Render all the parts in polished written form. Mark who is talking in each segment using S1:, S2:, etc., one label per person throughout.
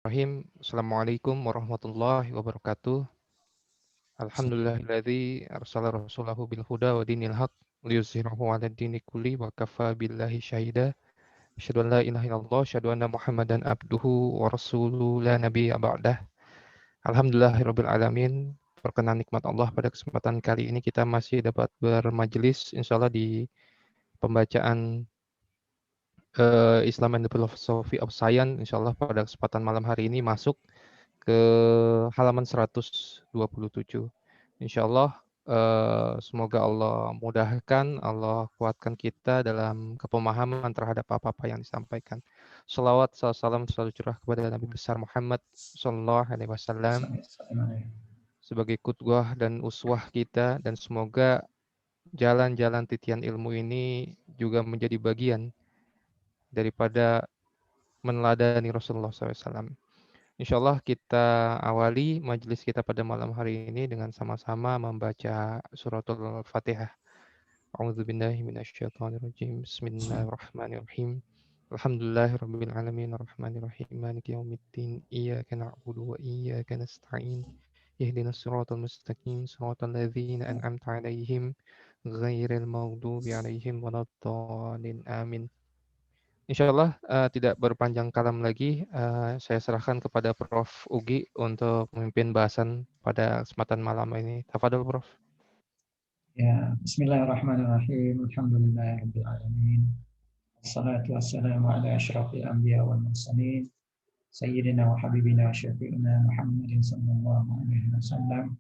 S1: Bismillahirrahmanirrahim. Assalamualaikum warahmatullahi wabarakatuh. Alhamdulillahilladzi arsala rasulahu bil huda wa dinil haq liyuzhirahu 'ala dini kulli wa kafa billahi syahida. Asyhadu an la ilaha illallah, asyhadu anna Muhammadan abduhu wa rasuluhu la nabiyya ba'dah. Alhamdulillahirabbil alamin. Perkenan nikmat Allah pada kesempatan kali ini kita masih dapat bermajelis insyaallah di pembacaan Islam and the Philosophy of Science insyaallah pada kesempatan malam hari ini masuk ke halaman 127. Insyaallah semoga Allah mudahkan, Allah kuatkan kita dalam kepemahaman terhadap apa-apa yang disampaikan. Shalawat, salam selalu curah kepada Nabi besar Muhammad sallallahu alaihi wasallam sebagai qudwah dan uswah kita, dan semoga jalan-jalan titian ilmu ini juga menjadi bagian daripada meneladani Rasulullah SAW. Insyaallah kita awali majelis kita pada malam hari ini dengan sama-sama membaca suratul Fatihah. A'udzubillahi minasyaitonirrajim. Bismillahirrahmanirrahim. Alhamdulillahirabbil alamin arrahmanirrahim maliki yaumiddin iyyaka na'budu wa iyyaka nasta'in ihdinas siratal mustaqim siratal ladzina an'amta 'alaihim ghairil maghdubi 'alaihim waladdallin amin. Insyaallah tidak berpanjang kalam lagi, saya serahkan kepada Prof. Ugi untuk memimpin bahasan pada kesempatan malam ini. Tafadhol Prof.
S2: Ya, bismillahirrahmanirrahim. Alhamdulillahirabbil alamin. Wassalatu wassalamu ala asyrafil anbiya wal mursalin. Sayyidina wa habibina syafi'ina Muhammadin sallallahu alaihi wasallam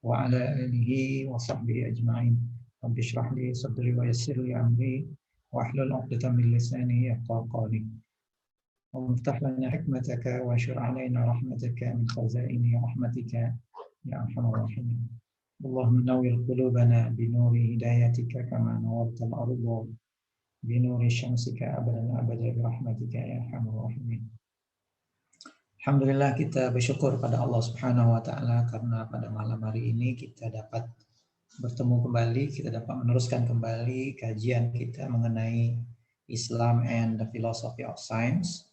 S2: wa ala alihi wa sahbihi ajma'in. Rabbi shrah li sadri wa yassir li amri wa hlul 'uqdatam min lisani yafqahu qawli. وافتح لنا حكمتك وانشر علينا رحمتك من خزائن رحمتك يا ارحم الراحمين. اللهم نور قلوبنا بنور هدايتك كما نورت الأرض بنور شمسك أبدا أبدا برحمتك يا أرحم الراحمين. Alhamdulillah, kita bersyukur pada Allah Subhanahu wa taala karena pada malam hari ini kita dapat bertemu kembali, kita dapat meneruskan kembali kajian kita mengenai Islam and the Philosophy of Science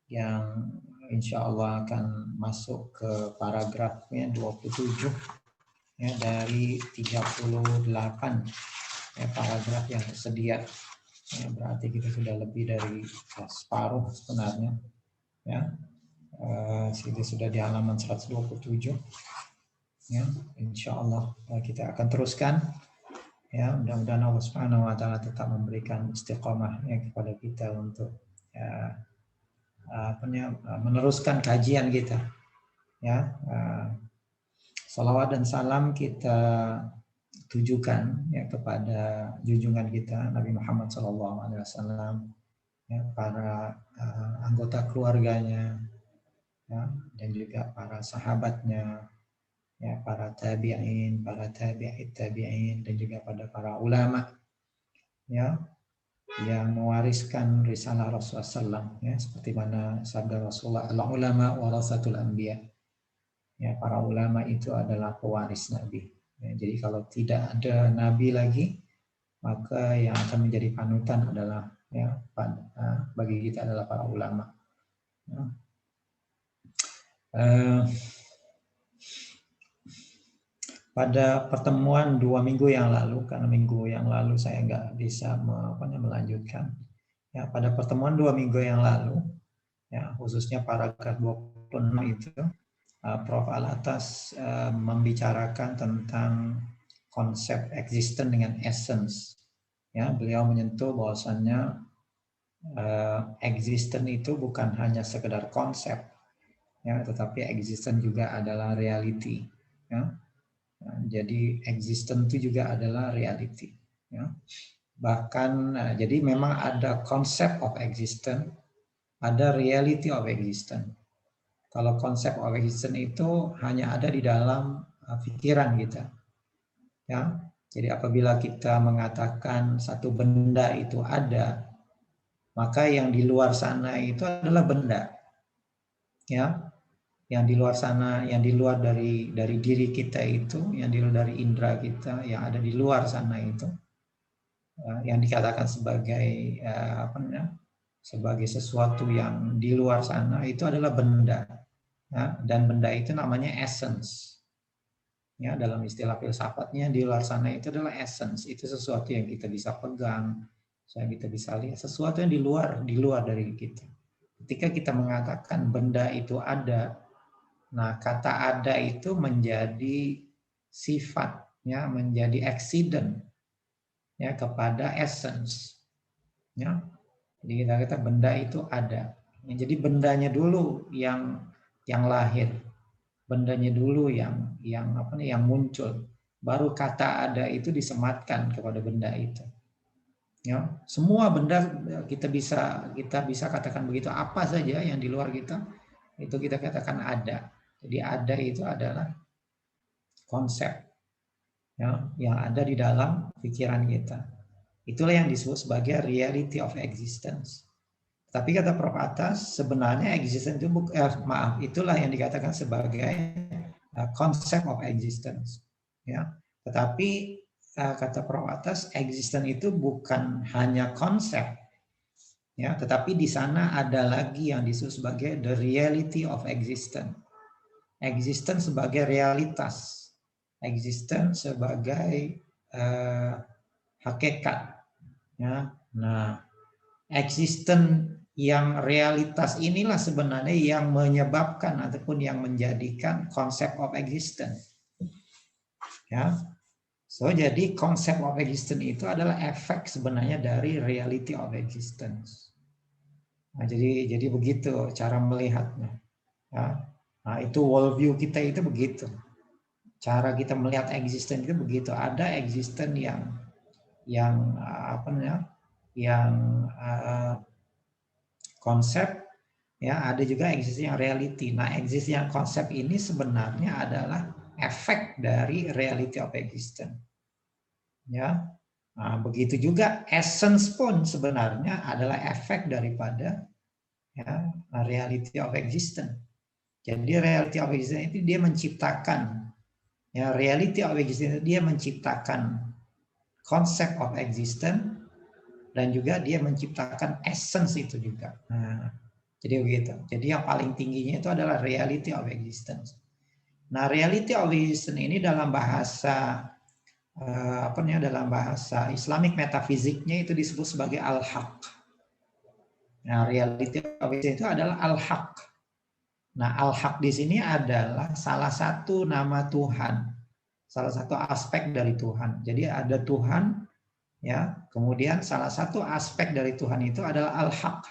S2: yang insya Allah akan masuk ke paragrafnya 27 ya, dari 38 ya, paragraf yang tersedia ya, berarti kita sudah lebih dari separuh sebenarnya ya. Ini sudah di halaman 127 ya. Insya Allah kita akan teruskan ya, mudah-mudahan Allah Subhanahu wa taala tetap memberikan istiqomah ya kepada kita untuk ya, meneruskan kajian kita ya. Salawat dan salam kita tujukan ya kepada junjungan kita Nabi Muhammad SAW, ya, para anggota keluarganya, ya, dan juga para sahabatnya, ya, para tabi'in, para tabi'it tabi'in, dan juga pada para ulama, ya, yang mewariskan risalah Rasulullah SAW, ya, seperti mana sabda Rasulullah, al-ulama warasatul anbiya. Ya, para ulama itu adalah pewaris Nabi. Ya, jadi kalau tidak ada Nabi lagi, maka yang akan menjadi panutan adalah ya, bagi kita adalah para ulama. Ya. Pada pertemuan 2 minggu yang lalu, karena minggu yang lalu saya nggak bisa melanjutkan. Ya, pada pertemuan 2 minggu yang lalu, ya, khususnya paragraf 26 itu, Prof. Alatas membicarakan tentang konsep existence dengan essence. Ya, beliau menyentuh bahwasannya existence itu bukan hanya sekedar konsep, ya, tetapi existence juga adalah reality. Ya. Nah, jadi existence itu juga adalah reality. Ya. Bahkan, jadi memang ada konsep of existence, ada reality of existence. Kalau konsep of existence itu hanya ada di dalam pikiran kita. Ya. Jadi apabila kita mengatakan satu benda itu ada, maka yang di luar sana itu adalah benda. Ya. Yang di luar sana, yang di luar dari diri kita itu, yang di luar dari indera kita, yang ada di luar sana itu, yang dikatakan sebagai sebagai sesuatu yang di luar sana itu adalah benda, ya, dan benda itu namanya essence. Ya, dalam istilah filsafatnya di luar sana itu adalah essence, itu sesuatu yang kita bisa pegang, yang kita bisa lihat, sesuatu yang di luar dari kita. Ketika kita mengatakan benda itu ada, nah kata ada itu menjadi sifat, ya, menjadi accident, ya, kepada essence, ya. Jadi kita kata benda itu ada. Ya, jadi bendanya dulu yang lahir, bendanya dulu yang apa nih, yang muncul. Baru kata ada itu disematkan kepada benda itu. Ya, semua benda kita bisa katakan begitu, apa saja yang di luar kita itu kita katakan ada. Jadi ada itu adalah konsep, ya, yang ada di dalam pikiran kita. Itulah yang disebut sebagai reality of existence. Tapi kata Prof Atas, sebenarnya existence itu itulah yang dikatakan sebagai concept of existence. Ya, tetapi kata Prof Atas, existence itu bukan hanya konsep, ya, tetapi di sana ada lagi yang disebut sebagai the reality of existence. Existence sebagai realitas, existence sebagai hakikat. Ya, nah, existence yang realitas inilah sebenarnya yang menyebabkan ataupun yang menjadikan konsep of existence. Ya, so jadi konsep of existence itu adalah efek sebenarnya dari reality of existence. Nah, jadi begitu cara melihatnya. Ya. Nah, itu worldview kita itu begitu. Cara kita melihat existence itu begitu. Ada existence yang apa namanya? Yang konsep, ya, ada juga existence yang reality. Nah, existence yang konsep ini sebenarnya adalah efek dari reality of existence. Ya. Nah, begitu juga essence pun sebenarnya adalah efek daripada, ya, reality of existence. Jadi reality of existence itu dia menciptakan, ya, reality of existence dia menciptakan konsep of existence dan juga dia menciptakan essence itu juga. Nah, jadi begitu. Jadi yang paling tingginya itu adalah reality of existence. Nah, reality of existence ini dalam bahasa dalam bahasa Islamic metafiziknya itu disebut sebagai al-haq. Nah, reality of existence itu adalah al-haq. Nah, al-haq di sini adalah salah satu nama Tuhan, salah satu aspek dari Tuhan. Jadi ada Tuhan, ya, kemudian salah satu aspek dari Tuhan itu adalah al-haq.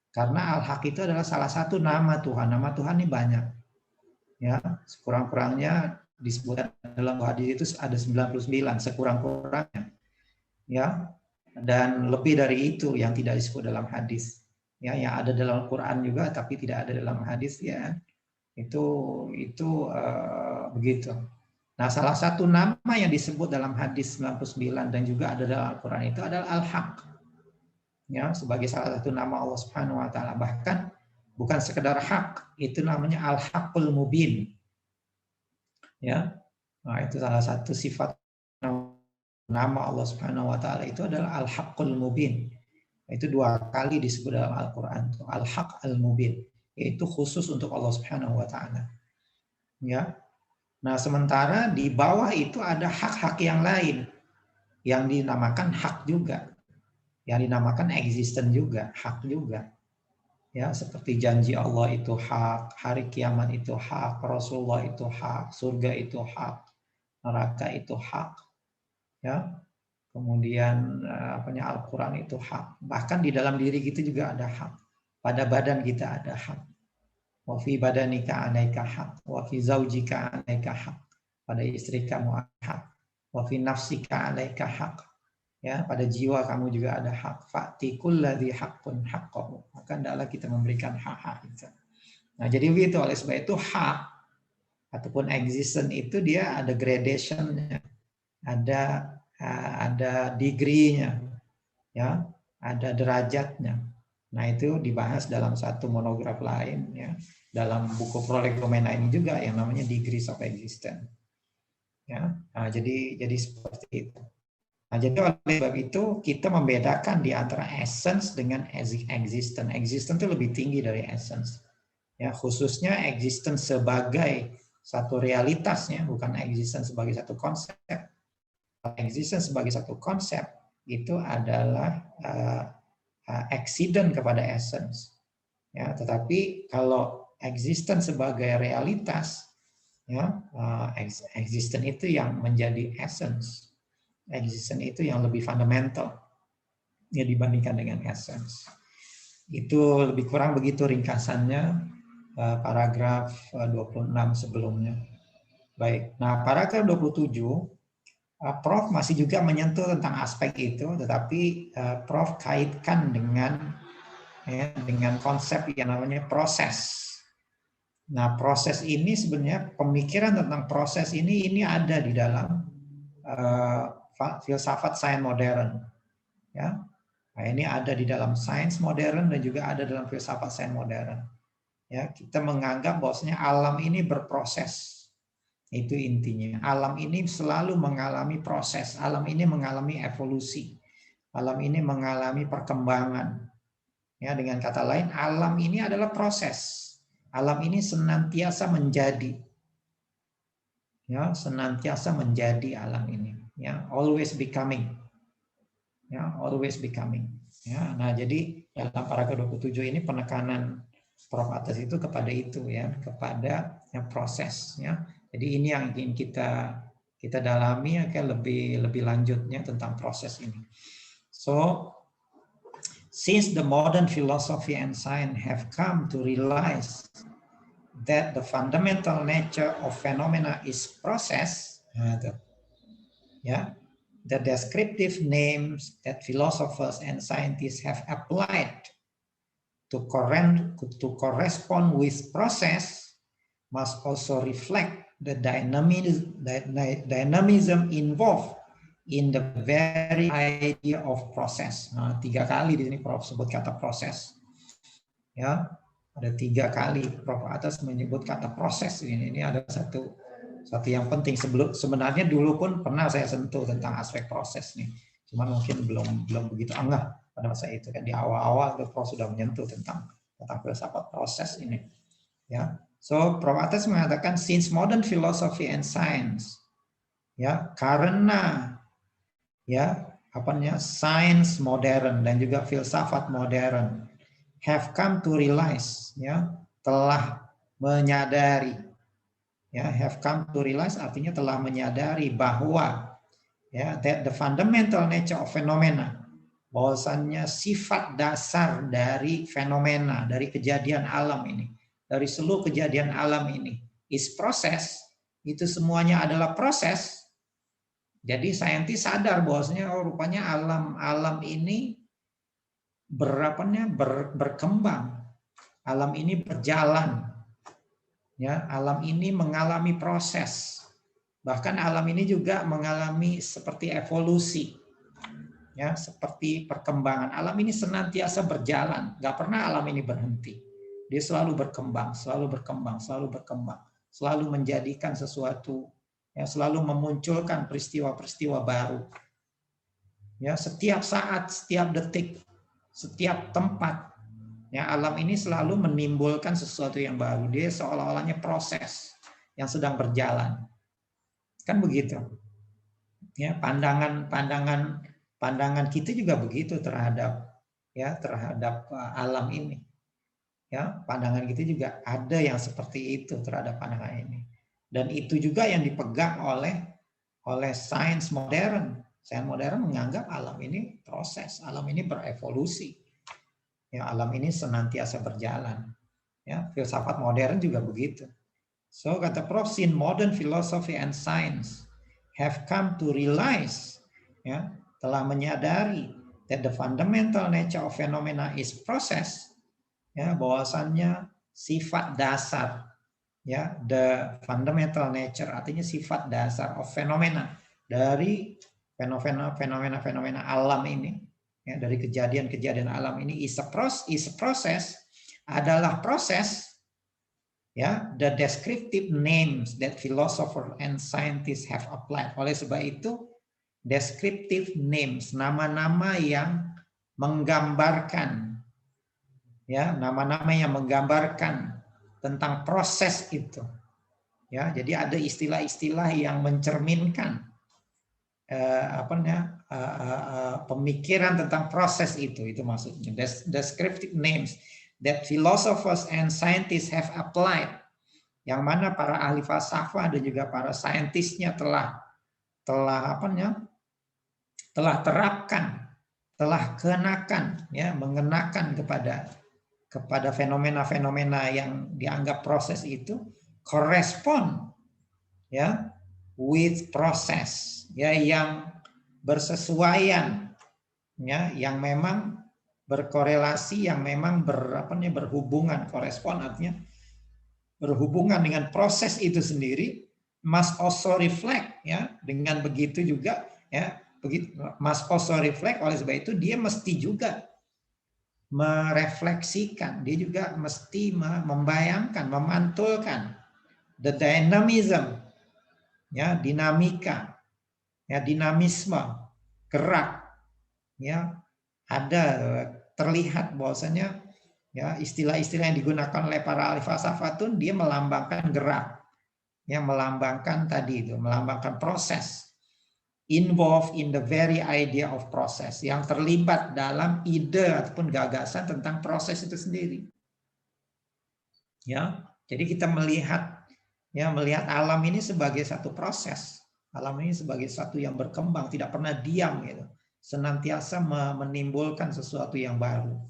S2: Karena al-haq itu adalah salah satu nama Tuhan. Nama Tuhan ini banyak. Ya, sekurang-kurangnya disebutkan dalam hadis itu ada 99 sekurang-kurangnya. Ya. Dan lebih dari itu yang tidak disebut dalam hadis. Ya, yang ada dalam Quran juga tapi tidak ada dalam hadis, ya. Itu begitu. Nah, salah satu nama yang disebut dalam hadis 99 dan juga ada dalam Al-Quran itu adalah Al-Haq. Ya, sebagai salah satu nama Allah Subhanahu wa taala. Bahkan bukan sekedar hak, itu namanya Al-Haqqul Mubin. Ya. Nah, itu salah satu sifat nama Allah Subhanahu wa taala itu adalah Al-Haqqul Mubin. Itu 2 kali disebut dalam Al-Quran. Al-Haq Al-Mubin. Yaitu khusus untuk Allah Subhanahu wa taala. Ya. Nah, sementara di bawah itu ada hak-hak yang lain yang dinamakan hak juga, yang dinamakan existence juga, hak juga. Ya, seperti janji Allah itu hak, hari kiamat itu hak, Rasulullah itu hak, surga itu hak, neraka itu hak. Ya. Kemudian Al-Quran itu hak. Bahkan di dalam diri kita juga ada hak. Pada badan kita ada hak. Wa fi badanika 'alaika haq, wa fi zaujika 'alaika haq. Pada istri kamu ada hak. Wa fi nafsika 'alaika haq. Ya, pada jiwa kamu juga ada hak. Fa'ti kulladzi haqqun haqqahu. Maka hendaklah kita memberikan hak-hak itu. Nah, jadi begitu, oleh sebab itu hak ataupun existence itu dia ada gradation-nya. Ada degree-nya. Ya, ada derajatnya. Nah, itu dibahas dalam satu monograf lain, ya, dalam buku Prolegomena ini juga yang namanya Degrees of Existence. Ya, nah, jadi seperti itu. Nah, jadi oleh sebab itu kita membedakan di antara essence dengan existence. Existence itu lebih tinggi dari essence. Ya, khususnya existence sebagai satu realitasnya, bukan existence sebagai satu konsep. Existence sebagai satu konsep itu adalah accident kepada essence. Ya, tetapi kalau existence sebagai realitas, ya, existence itu yang menjadi essence. Existence itu yang lebih fundamental ya dibandingkan dengan essence. Itu lebih kurang begitu ringkasannya paragraf 26 sebelumnya. Baik. Nah, paragraf 27 Prof masih juga menyentuh tentang aspek itu, tetapi Prof kaitkan dengan dengan konsep yang namanya proses. Nah, proses ini sebenarnya pemikiran tentang proses ini ada di dalam filsafat sains modern. Ya, nah, ini ada di dalam sains modern dan juga ada dalam filsafat sains modern. Ya, kita menganggap bahwasanya alam ini berproses. Itu intinya. Alam ini selalu mengalami proses. Alam ini mengalami evolusi. Alam ini mengalami perkembangan. Ya, dengan kata lain, alam ini adalah proses. Alam ini senantiasa menjadi. Ya, senantiasa menjadi alam ini. Ya, always becoming. Ya, always becoming. Ya, nah jadi dalam paragraf 27 ini penekanan Prof atas itu kepada itu ya, kepada yang proses ya. Jadi ini yang ingin kita dalami ya, lebih lanjutnya tentang proses ini. So since the modern philosophy and science have come to realize that the fundamental nature of phenomena is process, ya, the descriptive names that philosophers and scientists have applied to correspond with process must also reflect the dynamism involved in the very idea of process. Nah, 3 kali di sini Prof sebut kata proses. Ya, ada 3 kali Prof atas menyebut kata proses ini. Ini ada satu yang penting. Sebenarnya dulu pun pernah saya sentuh tentang aspek proses nih. Cuman mungkin belum begitu enggak pada masa itu kan di awal-awal Prof sudah menyentuh tentang filsafat proses ini. Ya. So Prof Atas mengatakan since modern philosophy and science, ya, karena ya sains modern dan juga filsafat modern have come to realize, ya, telah menyadari, ya, have come to realize artinya telah menyadari bahwa ya that the fundamental nature of phenomena, bahwasannya sifat dasar dari fenomena, dari kejadian alam ini, dari seluruh kejadian alam ini is proses, itu semuanya adalah proses. Jadi saintis sadar bahwasanya rupanya alam ini berkembang, alam ini berjalan, ya, alam ini mengalami proses, bahkan alam ini juga mengalami seperti evolusi, ya, seperti perkembangan. Alam ini senantiasa berjalan, nggak pernah alam ini berhenti. Dia selalu berkembang, selalu berkembang, selalu berkembang, selalu menjadikan sesuatu, ya, selalu memunculkan peristiwa-peristiwa baru. Ya, setiap saat, setiap detik, setiap tempat, ya, alam ini selalu menimbulkan sesuatu yang baru. Dia seolah-olahnya proses yang sedang berjalan. Kan begitu. Ya, pandangan kita juga begitu terhadap alam ini. Ya, pandangan kita juga ada yang seperti itu terhadap pandangan ini. Dan itu juga yang dipegang oleh sains modern. Sains modern menganggap alam ini proses, alam ini berevolusi. Ya, alam ini senantiasa berjalan. Ya, filsafat modern juga begitu. So kata Prof, since modern philosophy and science have come to realize, ya, telah menyadari that the fundamental nature of phenomena is process, ya, bahwasannya sifat dasar, ya, the fundamental nature artinya sifat dasar of phenomena, dari fenomena alam ini, ya, dari kejadian-kejadian alam ini is a process, adalah proses, ya, the descriptive names that philosopher and scientists have applied. Oleh sebab itu Descriptive names, nama-nama yang menggambarkan, ya, nama-nama yang menggambarkan tentang proses itu. Ya, jadi ada istilah-istilah yang mencerminkan pemikiran tentang proses itu maksudnya. Descriptive names that philosophers and scientists have applied, yang mana para ahli falsafah dan juga para saintisnya telah terapkan, telah kenakan, ya, mengenakan kepada fenomena-fenomena yang dianggap proses itu correspond, ya, with proses, ya, yang bersesuaian, ya, yang memang berkorelasi, yang memang berhubungan, correspond artinya berhubungan dengan proses itu sendiri, must also reflect, ya, dengan begitu juga, ya, begitu must also reflect, oleh sebab itu dia mesti juga merefleksikan, dia juga mesti membayangkan, memantulkan the dynamism, ya, dinamika, ya, dinamisme, gerak, ya, ada terlihat bahwasanya, ya, istilah-istilah yang digunakan oleh para ahli falsafatun dia melambangkan gerak, yang melambangkan tadi itu, melambangkan proses, involved in the very idea of process, yang terlibat dalam ide ataupun gagasan tentang proses itu sendiri. Ya, jadi kita melihat, ya, melihat alam ini sebagai satu proses, alam ini sebagai satu yang berkembang, tidak pernah diam, gitu, senantiasa menimbulkan sesuatu yang baru.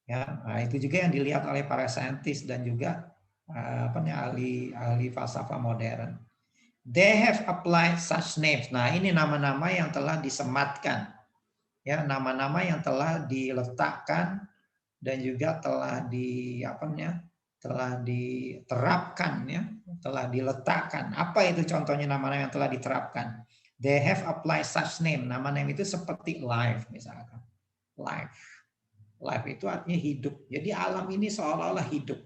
S2: Ya, nah, itu juga yang dilihat oleh para saintis dan juga ahli falsafah modern. They have applied such names. Nah, ini nama-nama yang telah disematkan, ya, nama-nama yang telah diletakkan dan juga telah diterapkan, ya, telah diletakkan. Apa itu contohnya nama-nama yang telah diterapkan? They have applied such name. Nama-nama itu seperti life, misalkan. Life itu artinya hidup. Jadi alam ini seolah-olah hidup.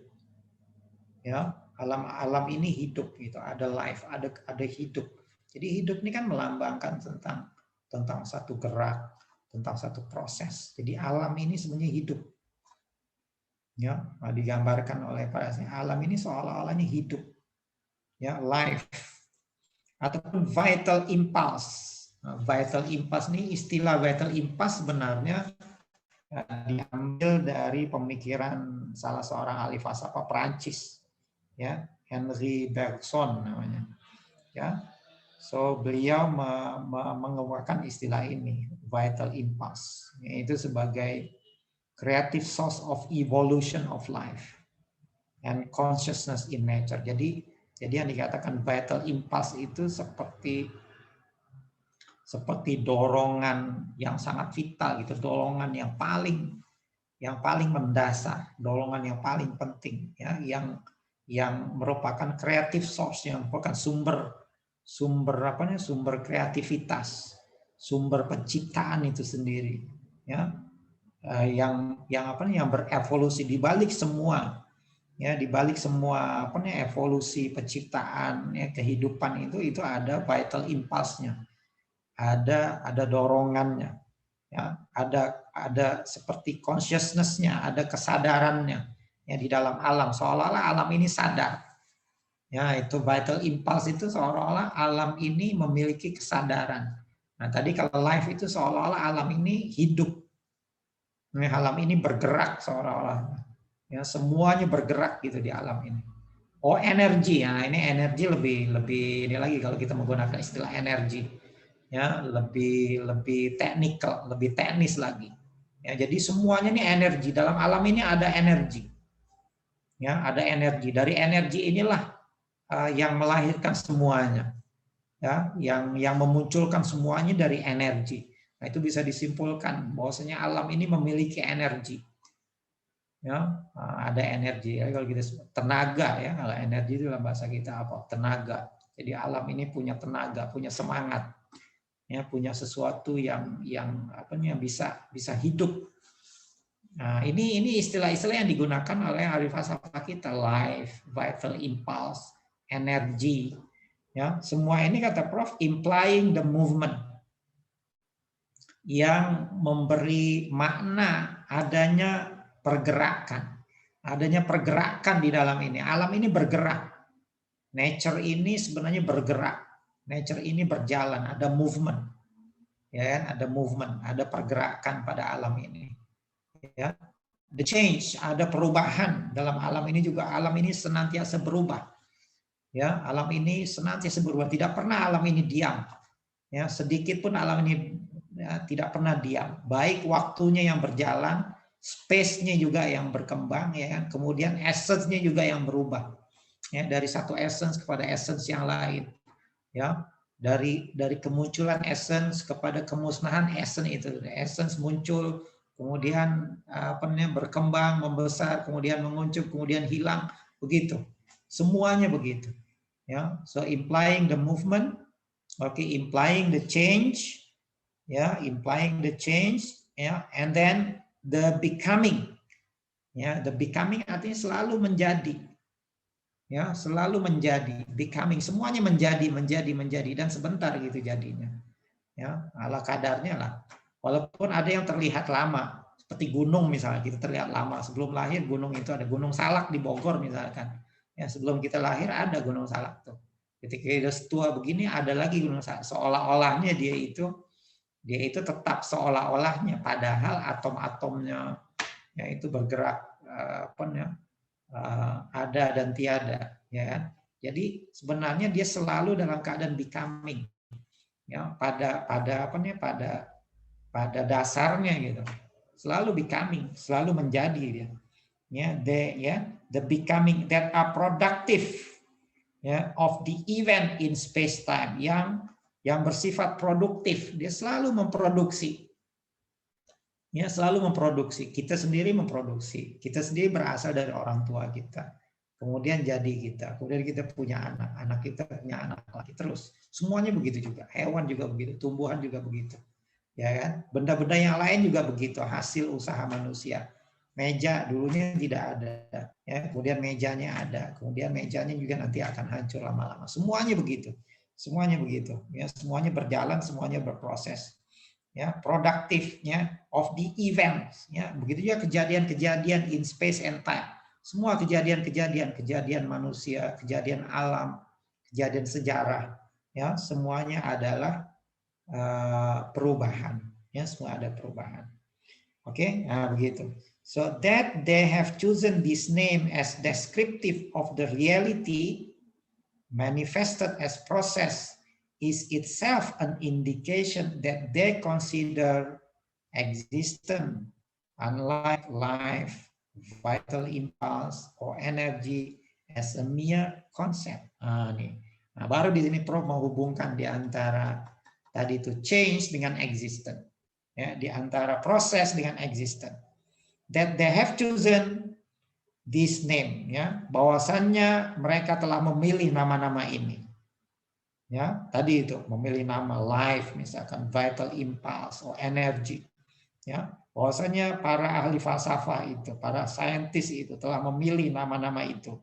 S2: Ya, alam ini hidup gitu. Ada life, ada hidup. Jadi hidup ini kan melambangkan tentang satu gerak, tentang satu proses. Jadi alam ini sebenarnya hidup. Ya, digambarkan oleh para alam ini seolah-olah ini hidup. Ya, life ataupun vital impulse. Nah, vital impulse ini, istilah vital impulse sebenarnya diambil dari pemikiran salah seorang ahli falsafah Prancis, ya, Henri Bergson namanya, ya. So beliau mengemukakan istilah ini, vital impulse, yaitu sebagai creative source of evolution of life and consciousness in nature. Jadi yang dikatakan vital impulse itu seperti dorongan yang sangat vital gitu, dorongan yang paling mendasar, dorongan yang paling penting, ya, yang merupakan creative source, yang merupakan sumber kreativitas, sumber penciptaan itu sendiri, ya, yang berevolusi di balik semua, ya, di balik semua evolusi penciptaan, ya, kehidupan itu ada vital impulse-nya. Ada dorongannya, ya, ada seperti consciousness-nya, ada kesadarannya, ya, di dalam alam, seolah-olah alam ini sadar, ya, itu vital impulse itu seolah-olah alam ini memiliki kesadaran. Nah, tadi kalau life itu seolah-olah alam ini hidup, ya, alam ini bergerak seolah-olah, ya, semuanya bergerak gitu di alam ini. Oh, energi, ya, ini energi lebih ini lagi kalau kita menggunakan istilah energi. Ya, lebih teknikal, lebih teknis lagi. Ya, jadi semuanya ini energi, dalam alam ini ada energi. Ya, ada energi. Dari energi inilah yang melahirkan semuanya. Ya, yang memunculkan semuanya dari energi. Nah, itu bisa disimpulkan bahwasanya alam ini memiliki energi. Ya, ada energi. Ya, kalau kita tenaga, ya, kalau energi itu dalam bahasa kita apa? Tenaga. Jadi alam ini punya tenaga, punya semangat. Ya, punya sesuatu yang bisa hidup. Nah, ini istilah-istilah yang digunakan oleh ahli falsafah kita, life, vital impulse, energy, ya, semua ini kata Prof implying the movement, yang memberi makna adanya pergerakan. Adanya pergerakan di dalam ini. Alam ini bergerak. Nature ini sebenarnya bergerak. Nature ini berjalan, ada movement. Ya kan? Ada movement, ada pergerakan pada alam ini. Ya. The change, ada perubahan dalam alam ini juga. Alam ini senantiasa berubah. Ya, alam ini senantiasa berubah. Tidak pernah alam ini diam. Ya, sedikit pun alam ini ya, tidak pernah diam. Baik waktunya yang berjalan, space-nya juga yang berkembang, ya kan. Kemudian essence-nya juga yang berubah. Ya, dari satu essence kepada essence yang lain. Ya, dari kemunculan essence kepada kemusnahan essence itu. Essence muncul, kemudian apa namanya berkembang, membesar, kemudian menguncup, kemudian hilang, begitu. Semuanya begitu. Ya, so implying the movement, okay, implying the change, ya, implying the change, ya, and then the becoming. Ya, the becoming artinya selalu menjadi. Ya, selalu menjadi, becoming, semuanya menjadi dan sebentar gitu jadinya. Ya, ala kadarnya lah. Walaupun ada yang terlihat lama, seperti gunung misalnya, kita terlihat lama. Sebelum lahir gunung itu ada Gunung Salak di Bogor misalkan. Ya, sebelum kita lahir ada Gunung Salak tuh. Ketika kita tua begini ada lagi Gunung Salak. Seolah-olahnya dia itu tetap seolah-olahnya, padahal atom-atomnya ya itu bergerak ada dan tiada, ya kan? Jadi sebenarnya dia selalu dalam keadaan becoming, ya, pada dasarnya gitu, selalu becoming, selalu menjadi dia, ya, the becoming that are productive, ya, of the event in space time, yang bersifat produktif, dia selalu memproduksi. Ya, selalu memproduksi. Kita sendiri memproduksi. Kita sendiri berasal dari orang tua kita. Kemudian jadi kita. Kemudian kita punya anak. Anak kita punya anak lagi. Terus. Semuanya begitu juga. Hewan juga begitu. Tumbuhan juga begitu. Ya kan? Benda-benda yang lain juga begitu. Hasil usaha manusia. Meja dulunya tidak ada. Ya, kemudian mejanya ada. Kemudian mejanya juga nanti akan hancur lama-lama. Semuanya begitu. Semuanya begitu. Ya, semuanya berjalan, semuanya berproses. Ya, produktifnya of the events, ya, begitu juga kejadian-kejadian in space and time, semua kejadian manusia, kejadian alam, kejadian sejarah, ya, semuanya adalah perubahan, ya, semua ada perubahan. Oke, nah begitu. So that they have chosen this name as descriptive of the reality manifested as process is itself an indication that they consider existence, unlike life, vital impulse, or energy as a mere concept. Nah, baru di sini Prof menghubungkan di antara tadi itu change dengan existence, ya, di antara proses dengan existence. That they have chosen this name, ya, bahwasannya mereka telah memilih nama-nama ini. Ya, tadi itu memilih nama life misalkan, vital impulse or energy. Ya, bahwasanya para ahli falsafah itu, para saintis itu telah memilih nama-nama itu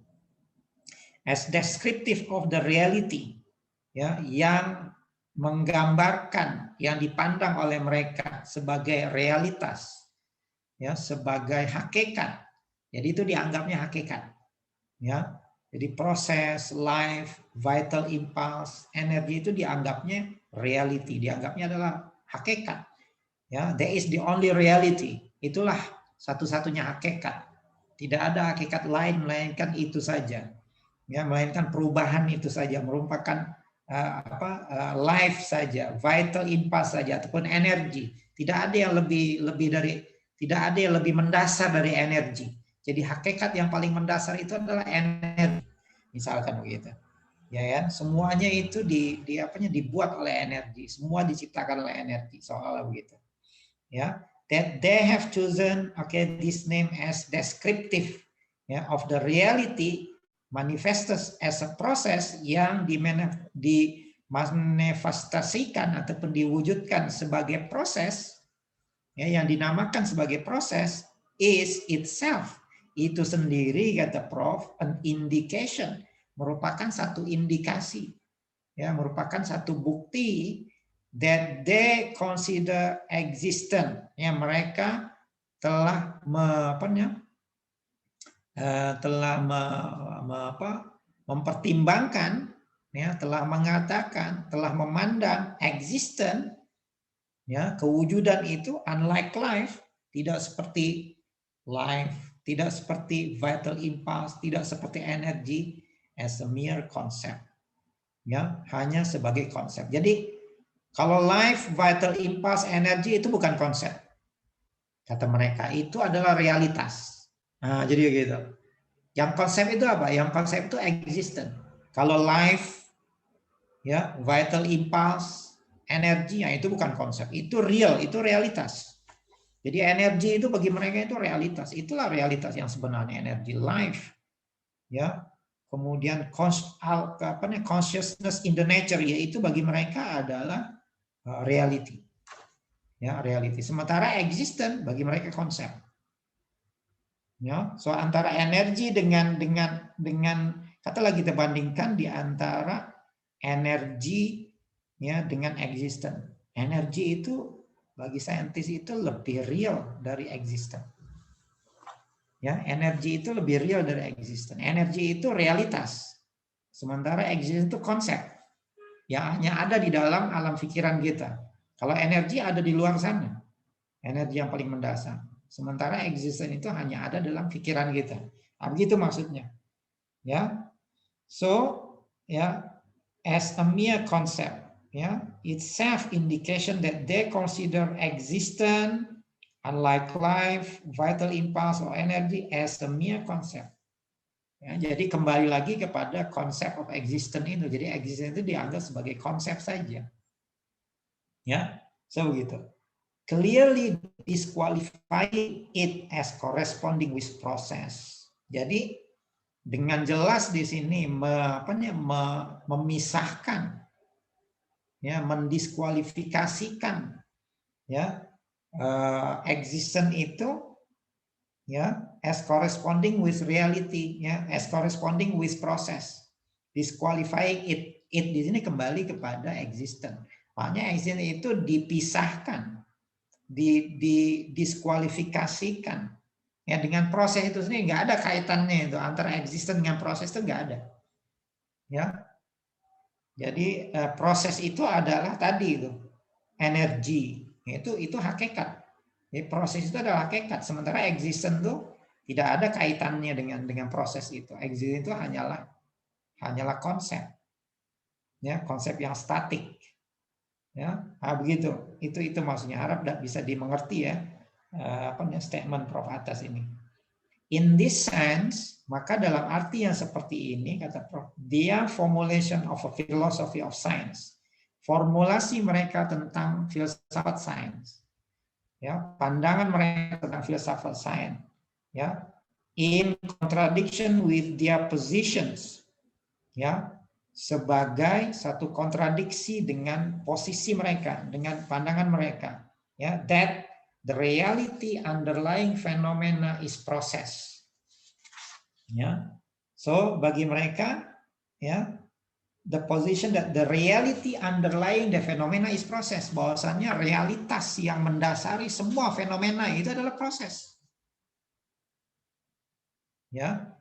S2: as descriptive of the reality, ya, yang menggambarkan yang dipandang oleh mereka sebagai realitas, ya, sebagai hakikat. Jadi itu dianggapnya hakikat, ya. Jadi proses, life, vital impulse, energi itu dianggapnya reality, dianggapnya adalah hakikat. Ya, that is the only reality. Itulah satu-satunya hakikat. Tidak ada hakikat lain melainkan itu saja. Ya, melainkan perubahan itu saja, merupakan life saja, vital impulse saja ataupun energi. Tidak ada yang tidak ada yang lebih mendasar dari energi. Jadi hakikat yang paling mendasar itu adalah energi, misalkan begitu. Ya kan, semuanya itu dibuat oleh energi, semua diciptakan oleh energi, soalnya begitu. Ya, that they have chosen this name as descriptive, ya, of the reality manifested as a process yang dimanifestasikan ataupun diwujudkan sebagai proses, ya, yang dinamakan sebagai proses is itself, itu sendiri kata Prof, an indication, merupakan satu indikasi, ya, merupakan satu bukti that they consider existent, ya mereka telah mempertimbangkan, ya telah mengatakan, telah memandang existent, ya kewujudan itu unlike life, tidak seperti life, tidak seperti vital impulse, tidak seperti energy, as a mere concept, ya hanya sebagai konsep. Jadi kalau life, vital impulse, energy itu bukan konsep, kata mereka, itu adalah realitas. Nah, jadi gitu. Yang konsep itu apa? Yang konsep itu existent. Kalau life, ya vital impulse, energi, ya itu bukan konsep, itu real, itu realitas. Jadi energi itu bagi mereka itu realitas. Itulah realitas yang sebenarnya, energi life, ya. Kemudian consciousness in the nature, yaitu bagi mereka adalah reality, ya reality. Sementara existent bagi mereka konsep, ya. So antara energi dengan katalah kita bandingkan di antara energi, ya dengan existent. Energi itu bagi saintis itu lebih real dari existent, ya energi itu lebih real dari existent. Energi itu realitas, sementara existent itu konsep yang hanya ada di dalam alam pikiran kita. Kalau energi ada di luar sana, energi yang paling mendasar. Sementara existence itu hanya ada dalam pikiran kita. Nah, begitu maksudnya. Ya. So, ya, as a mere concept, ya, it's self indication that they consider existence, unlike life, vital impulse or energy as a mere concept. Ya, jadi kembali lagi kepada konsep of existence itu. Jadi existence itu dianggap sebagai konsep saja. Ya, so begitu. Clearly disqualifying it as corresponding with process. Jadi dengan jelas di sini memisahkan, ya mendiskualifikasikan, ya existence itu, ya as corresponding with reality, ya as corresponding with process. Disqualifying it di sini kembali kepada existence. Makanya existence itu dipisahkan, didiskualifikasikan, ya dengan proses itu sendiri. Nggak ada kaitannya itu antara existence dengan proses, itu nggak ada, ya. Jadi proses itu adalah tadi itu energi, itu hakikat. Jadi proses itu adalah hakikat, sementara existence itu tidak ada kaitannya dengan proses itu. Existence itu hanyalah konsep, ya konsep yang statik. Ya, nah begitu. Itu maksudnya. Harap bisa dimengerti ya statement Prof atas ini. In this sense, maka dalam arti yang seperti ini kata Prof, their formulation of a philosophy of science, formulasi mereka tentang filsafat sains, ya pandangan mereka tentang filsafat sains, ya in contradiction with their positions, ya sebagai satu kontradiksi dengan posisi mereka, dengan pandangan mereka, ya that the reality underlying phenomena is process, ya so bagi mereka, ya the position that the reality underlying the phenomena is process, bahwasanya realitas yang mendasari semua fenomena itu adalah proses, ya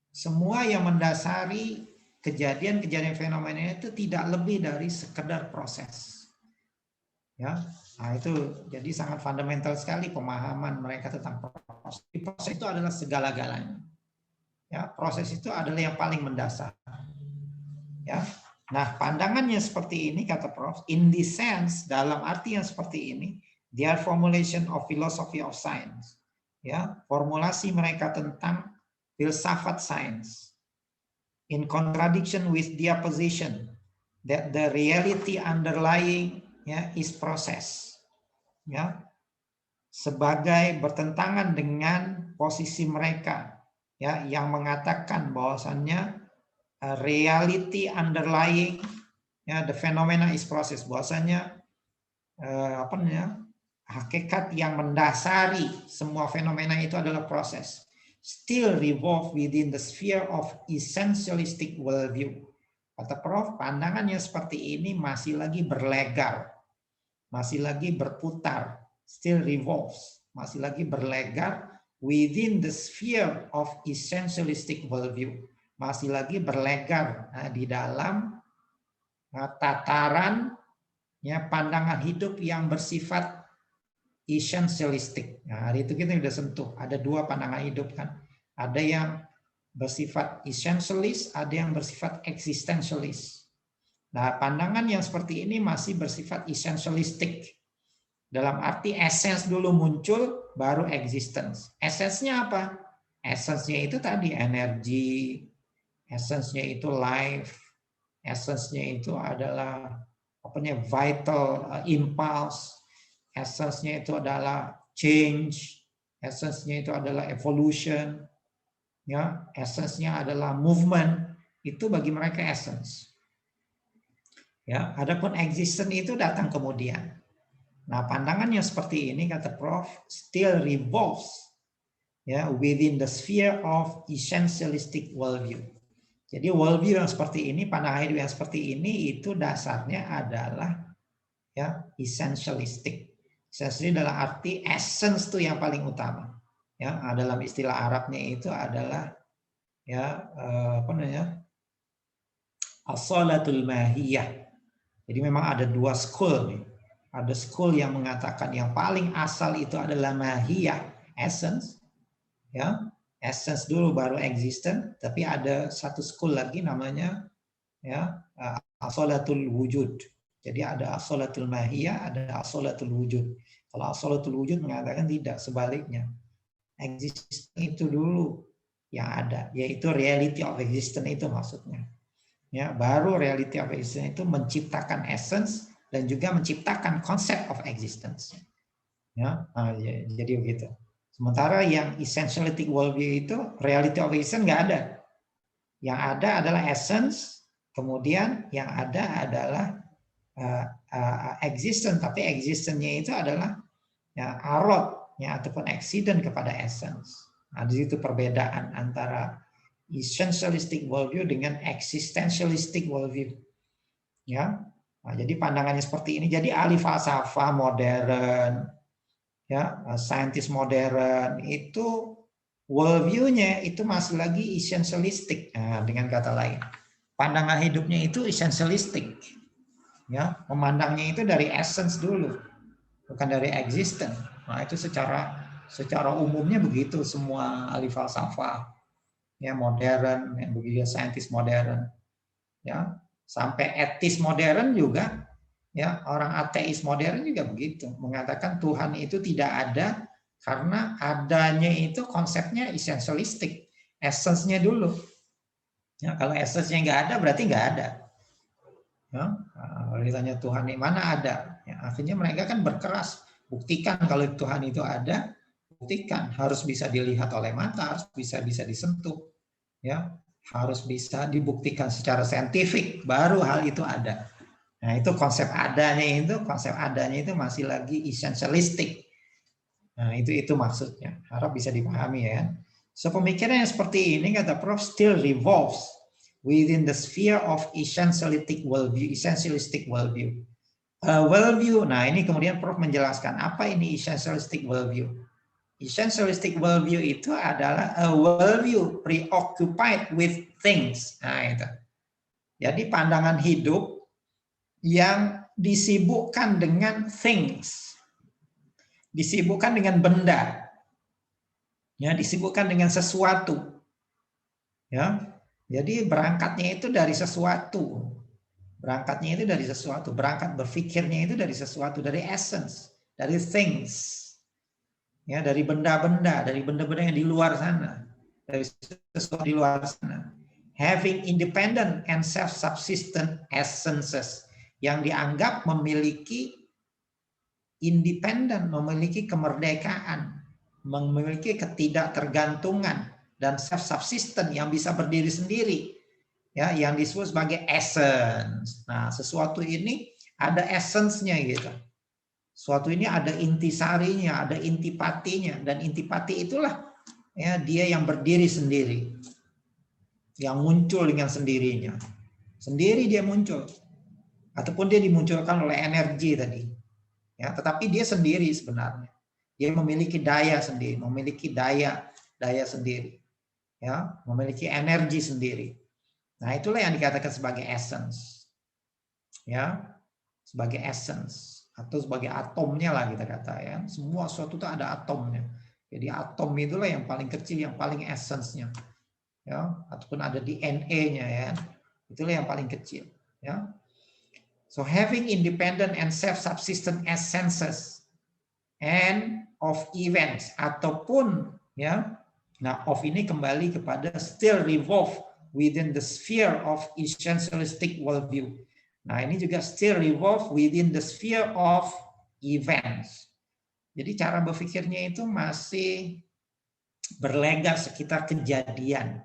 S2: semua yang mendasari kejadian-kejadian fenomena itu tidak lebih dari sekedar proses. Ya, nah itu jadi sangat fundamental sekali pemahaman mereka tentang proses. Proses itu adalah segala-galanya. Ya, proses itu adalah yang paling mendasar. Ya. Nah, pandangannya seperti ini kata Prof, in this sense, dalam arti yang seperti ini, their formulation of philosophy of science. Ya, formulasi mereka tentang filsafat sains. In contradiction with their position that the reality underlying is process, ya sebagai bertentangan dengan posisi mereka, ya yang mengatakan bahwasannya reality underlying, ya the phenomena is process, bahwasanya hakikat yang mendasari semua fenomena itu adalah proses. Still revolve within the sphere of essentialistic worldview. Kata Prof, pandangannya seperti ini masih lagi berlegar, masih lagi berputar, still revolves, masih lagi berlegar within the sphere of essentialistic worldview, masih lagi berlegar di dalam tataran pandangan hidup yang bersifat essentialistic. Nah, hari itu kita sudah sentuh, ada dua pandangan hidup kan, ada yang bersifat essentialist, ada yang bersifat existentialist. Nah, pandangan yang seperti ini masih bersifat essentialistic. Dalam arti essence dulu muncul, baru existence. Essence-nya apa? Essence-nya itu tadi energi, essence-nya itu life, essence-nya itu adalah vital impulse, essence-nya itu adalah change, essence-nya itu adalah evolution, ya, essence-nya adalah movement. Itu bagi mereka essence. Ya, adapun existence itu datang kemudian. Nah, pandangan yang seperti ini kata Prof still revolves within the sphere of essentialistic worldview. Jadi worldview yang seperti ini, pandangan hidup yang seperti ini itu dasarnya adalah essentialistic. Essentialistic dalam arti essence itu yang paling utama. Ya, dalam istilah Arabnya itu adalah as-salatul mahiyah. Jadi memang ada dua school nih. Ada school yang mengatakan yang paling asal itu adalah mahiyah, essence. Ya, essence dulu baru existent, tapi ada satu school lagi namanya as-salatul wujud. Jadi ada as-salatul mahiyah, ada as-salatul wujud. Kalau as-salatul wujud mengatakan tidak, sebaliknya. Existence itu dulu yang ada, yaitu reality of existence itu maksudnya. Ya, baru reality of existence itu menciptakan essence dan juga menciptakan konsep of existence. Ya, jadi begitu. Sementara yang essentialistic worldview itu reality of existence nggak ada. Yang ada adalah essence, kemudian yang ada adalah existence, tapi existence-nya itu adalah arot ataupun accident kepada essence. Nah, di situ perbedaan antara essentialistic worldview dengan existentialistic worldview. Ya, nah, jadi pandangannya seperti ini. Jadi ahli falsafah modern, saintis modern itu worldview-nya itu masih lagi essentialistic. Nah, dengan kata lain, pandangan hidupnya itu essentialistic. Ya, memandangnya itu dari essence dulu, bukan dari existence. Nah, itu secara umumnya begitu semua ahli falsafah. Modern, yang begitu saintis modern, sampai etis modern juga, orang ateis modern juga begitu, mengatakan Tuhan itu tidak ada karena adanya itu konsepnya essentialistic, essence-nya dulu. Kalau essence-nya nggak ada berarti nggak ada. Kalau ditanya Tuhan di mana ada, akhirnya mereka kan berkeras, buktikan kalau Tuhan itu ada, buktikan, harus bisa dilihat oleh mata, harus bisa disentuh. Harus bisa dibuktikan secara saintifik, baru hal itu ada. Nah, itu konsep adanya itu masih lagi essentialistic. Nah, itu maksudnya. Harap bisa dipahami ya. So, pemikiran yang seperti ini kata Prof still revolves within the sphere of essentialistic worldview. Worldview. Nah, ini kemudian Prof menjelaskan apa ini essentialistic worldview. Essentialistic worldview itu adalah a worldview preoccupied with things. Nah, itu. Jadi pandangan hidup yang disibukkan dengan things. Disibukkan dengan benda. Disibukkan dengan sesuatu. Jadi berangkatnya itu dari sesuatu. Berangkat berpikirnya itu dari sesuatu, dari essence, dari things. Dari benda-benda yang di luar sana, dari sesuatu di luar sana. Having independent and self-subsistent essences yang dianggap memiliki independen, memiliki kemerdekaan, memiliki ketidaktergantungan dan self-subsistent yang bisa berdiri sendiri, yang disebut sebagai essence. Nah, sesuatu ini ada essence-nya gitu. Suatu ini ada intisarinya, ada intipatinya, dan intipati itulah dia yang berdiri sendiri, yang muncul dengan sendirinya, sendiri dia muncul, ataupun dia dimunculkan oleh energi tadi, Ya, tetapi dia sendiri sebenarnya. Dia memiliki daya sendiri, memiliki daya sendiri. Ya, memiliki energi sendiri. Nah, itulah yang dikatakan sebagai essence. Ya, sebagai essence atau sebagai atomnya lah kita kata ya. Semua sesuatu itu ada atomnya. Jadi atom itulah yang paling kecil, yang paling essence-nya. Ya, ataupun ada DNA-nya ya. Itulah yang paling kecil, ya. So having independent and self-subsistent essences and of events ataupun ya. Nah, of ini kembali kepada still revolve within the sphere of essentialistic worldview. Nah, ini juga still revolve within the sphere of events. Jadi cara berpikirnya itu masih berlega sekitar kejadian,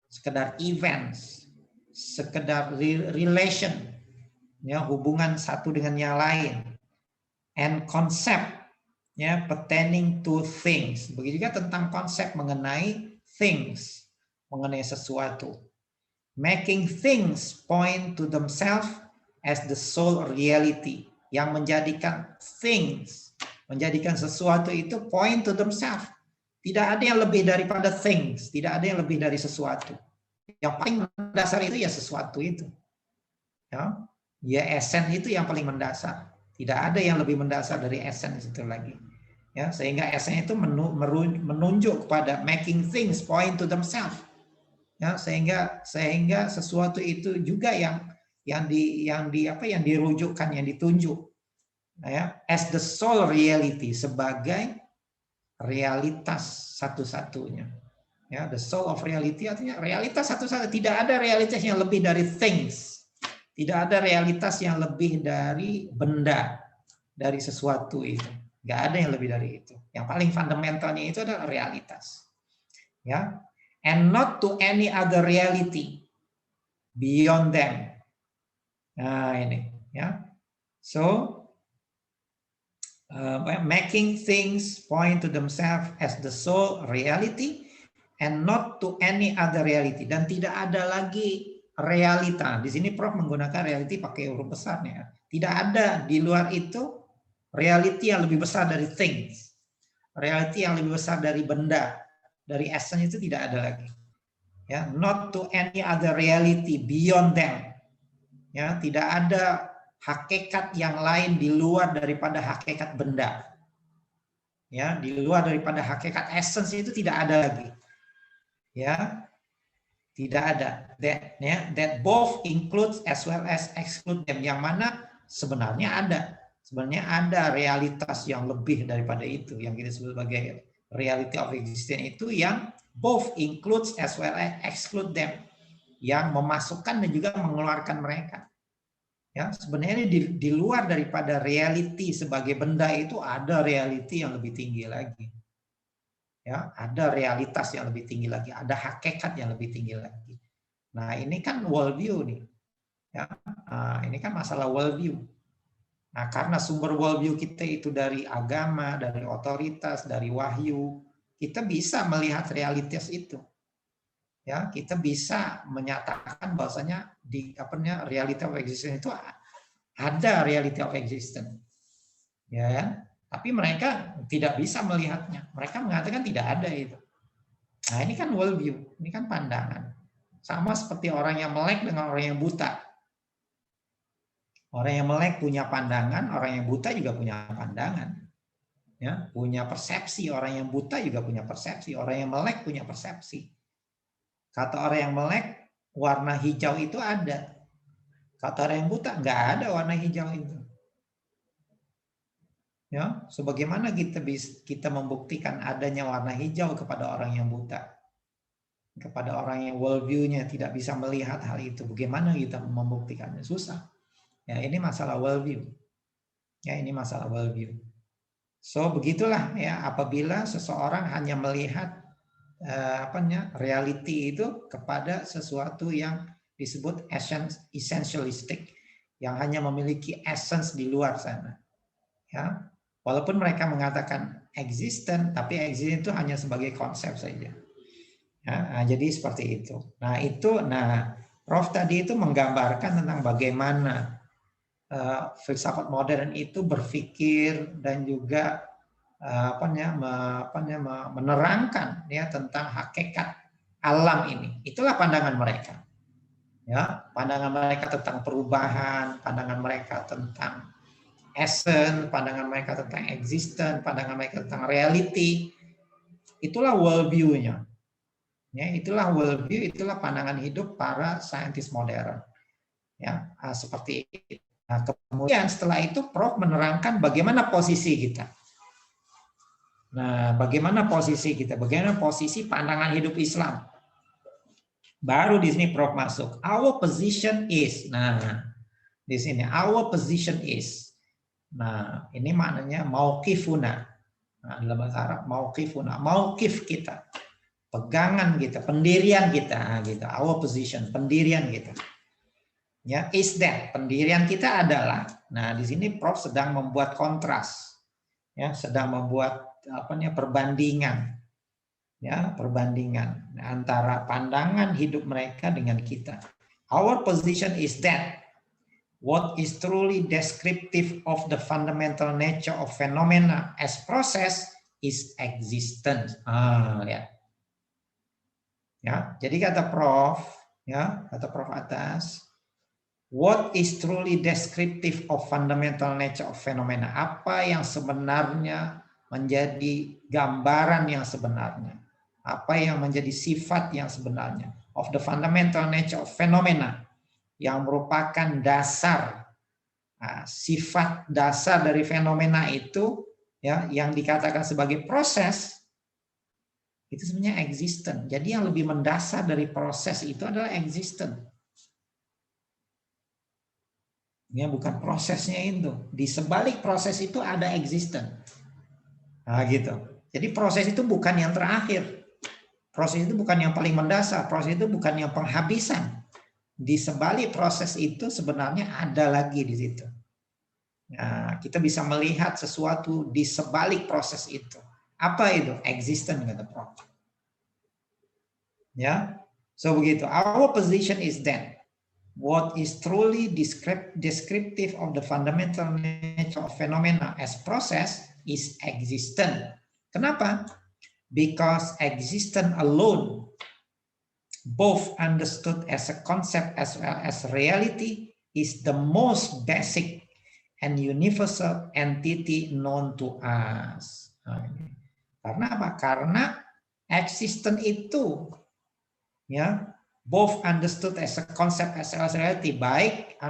S2: sekedar events, sekedar relation, ya, hubungan satu dengan yang lain, and concept, ya, pertaining to things. Begitu juga tentang konsep mengenai things, mengenai sesuatu. Making things point to themselves as the sole reality, yang menjadikan things, menjadikan sesuatu itu point to themselves. Tidak ada yang lebih daripada things, tidak ada yang lebih dari sesuatu. Yang paling mendasar itu ya sesuatu itu. Ya esen itu yang paling mendasar. Tidak ada yang lebih mendasar dari esen itu lagi. Ya, sehingga esen itu menunjuk kepada making things point to themselves. Ya, sehingga sesuatu itu juga yang dirujukkan, yang ditunjuk, ya, as the sole reality, sebagai realitas satu-satunya. Ya, the soul of reality artinya realitas satu-satunya. Tidak ada realitas yang lebih dari things. Tidak ada realitas yang lebih dari benda, dari sesuatu itu. Nggak ada yang lebih dari itu. Yang paling fundamentalnya itu adalah realitas. Ya, and not to any other reality beyond them. Nah ini, ya. So making things point to themselves as the sole reality and not to any other reality, dan tidak ada lagi realita. Di sini Prof menggunakan reality pakai huruf besarnya. Tidak ada di luar itu reality yang lebih besar dari things, reality yang lebih besar dari benda, dari essence itu tidak ada lagi. Ya, not to any other reality beyond them. Ya, tidak ada hakikat yang lain di luar daripada hakikat benda. Ya, di luar daripada hakikat essence itu tidak ada lagi. Ya, tidak ada. That both includes as well as exclude them. Yang mana sebenarnya ada. Sebenarnya ada realitas yang lebih daripada itu, yang kita sebut sebagai reality of existence itu, yang both includes as well as exclude them, yang memasukkan dan juga mengeluarkan mereka. Ya, sebenarnya di luar daripada reality sebagai benda itu ada reality yang lebih tinggi lagi. Ya, ada realitas yang lebih tinggi lagi, ada hakikat yang lebih tinggi lagi. Nah, ini kan worldview nih. Ya, nah, ini kan masalah worldview. Nah, karena sumber worldview kita itu dari agama, dari otoritas, dari wahyu, kita bisa melihat realitas itu. Ya, kita bisa menyatakan bahwasanya di reality of existence itu ada reality of existence. Ya, tapi mereka tidak bisa melihatnya. Mereka mengatakan tidak ada itu. Nah, ini kan worldview, ini kan pandangan. Sama seperti orang yang melek dengan orang yang buta. Orang yang melek punya pandangan, orang yang buta juga punya pandangan. Ya, punya persepsi, orang yang buta juga punya persepsi, orang yang melek punya persepsi. Kata orang yang melek, warna hijau itu ada. Kata orang yang buta, nggak ada warna hijau itu. Ya, sebagaimana kita membuktikan adanya warna hijau kepada orang yang buta, kepada orang yang worldview-nya tidak bisa melihat hal itu, bagaimana kita membuktikannya? Susah. Ya, ini masalah worldview. Ya, ini masalah worldview. So begitulah ya, apabila seseorang hanya melihat reality itu kepada sesuatu yang disebut essentialistic, yang hanya memiliki essence di luar sana. Ya, walaupun mereka mengatakan existent, tapi existent itu hanya sebagai konsep saja. Ya, nah, jadi seperti itu. Nah, Prof tadi itu menggambarkan tentang bagaimana filsafat modern itu berpikir dan juga menerangkan ya tentang hakikat alam ini. Itulah pandangan mereka. Ya, pandangan mereka tentang perubahan, pandangan mereka tentang essence, pandangan mereka tentang existence, pandangan mereka tentang reality. Itulah worldview-nya. Ya, itulah worldview, itulah pandangan hidup para saintis modern. Ya, seperti itu. Nah, kemudian setelah itu Prof menerangkan bagaimana posisi kita. Nah, bagaimana posisi kita? Bagaimana posisi pandangan hidup Islam? Baru di sini Prof masuk. Our position is. Nah, di sini our position is. Nah, ini maknanya mauqifuna. Nah, dalam bahasa Arab mauqifuna, mauqif kita. Pegangan kita, pendirian kita, nah, gitu. Our position, pendirian kita. Ya, is that pendirian kita adalah. Nah, di sini Prof sedang membuat kontras. Ya, sedang membuat perbandingan. Ya, perbandingan antara pandangan hidup mereka dengan kita. Our position is that what is truly descriptive of the fundamental nature of phenomena as process is existence. Lihat. Ya, jadi kata Prof, ya, kata Prof atas, what is truly descriptive of fundamental nature of phenomena? Apa yang sebenarnya menjadi gambaran yang sebenarnya? Apa yang menjadi sifat yang sebenarnya of the fundamental nature of phenomena, yang merupakan dasar, sifat dasar dari fenomena itu, ya, yang dikatakan sebagai proses, itu sebenarnya existent. Jadi yang lebih mendasar dari proses itu adalah existent. Ya, bukan prosesnya itu. Di sebalik proses itu ada existent. Nah, gitu. Jadi proses itu bukan yang terakhir. Proses itu bukan yang paling mendasar, proses itu bukan yang penghabisan. Di sebalik proses itu sebenarnya ada lagi di situ. Nah, kita bisa melihat sesuatu di sebalik proses itu. Apa itu? Existence, kata Prof. Ya, so begitu. Our position is that what is truly descriptive of the fundamental nature of phenomena as process is existence. Kenapa? Because existence alone, both understood as a concept as well as reality, is the most basic and universal entity known to us. Karena apa? Karena existence itu, ya, both understood as a concept as well as reality, baik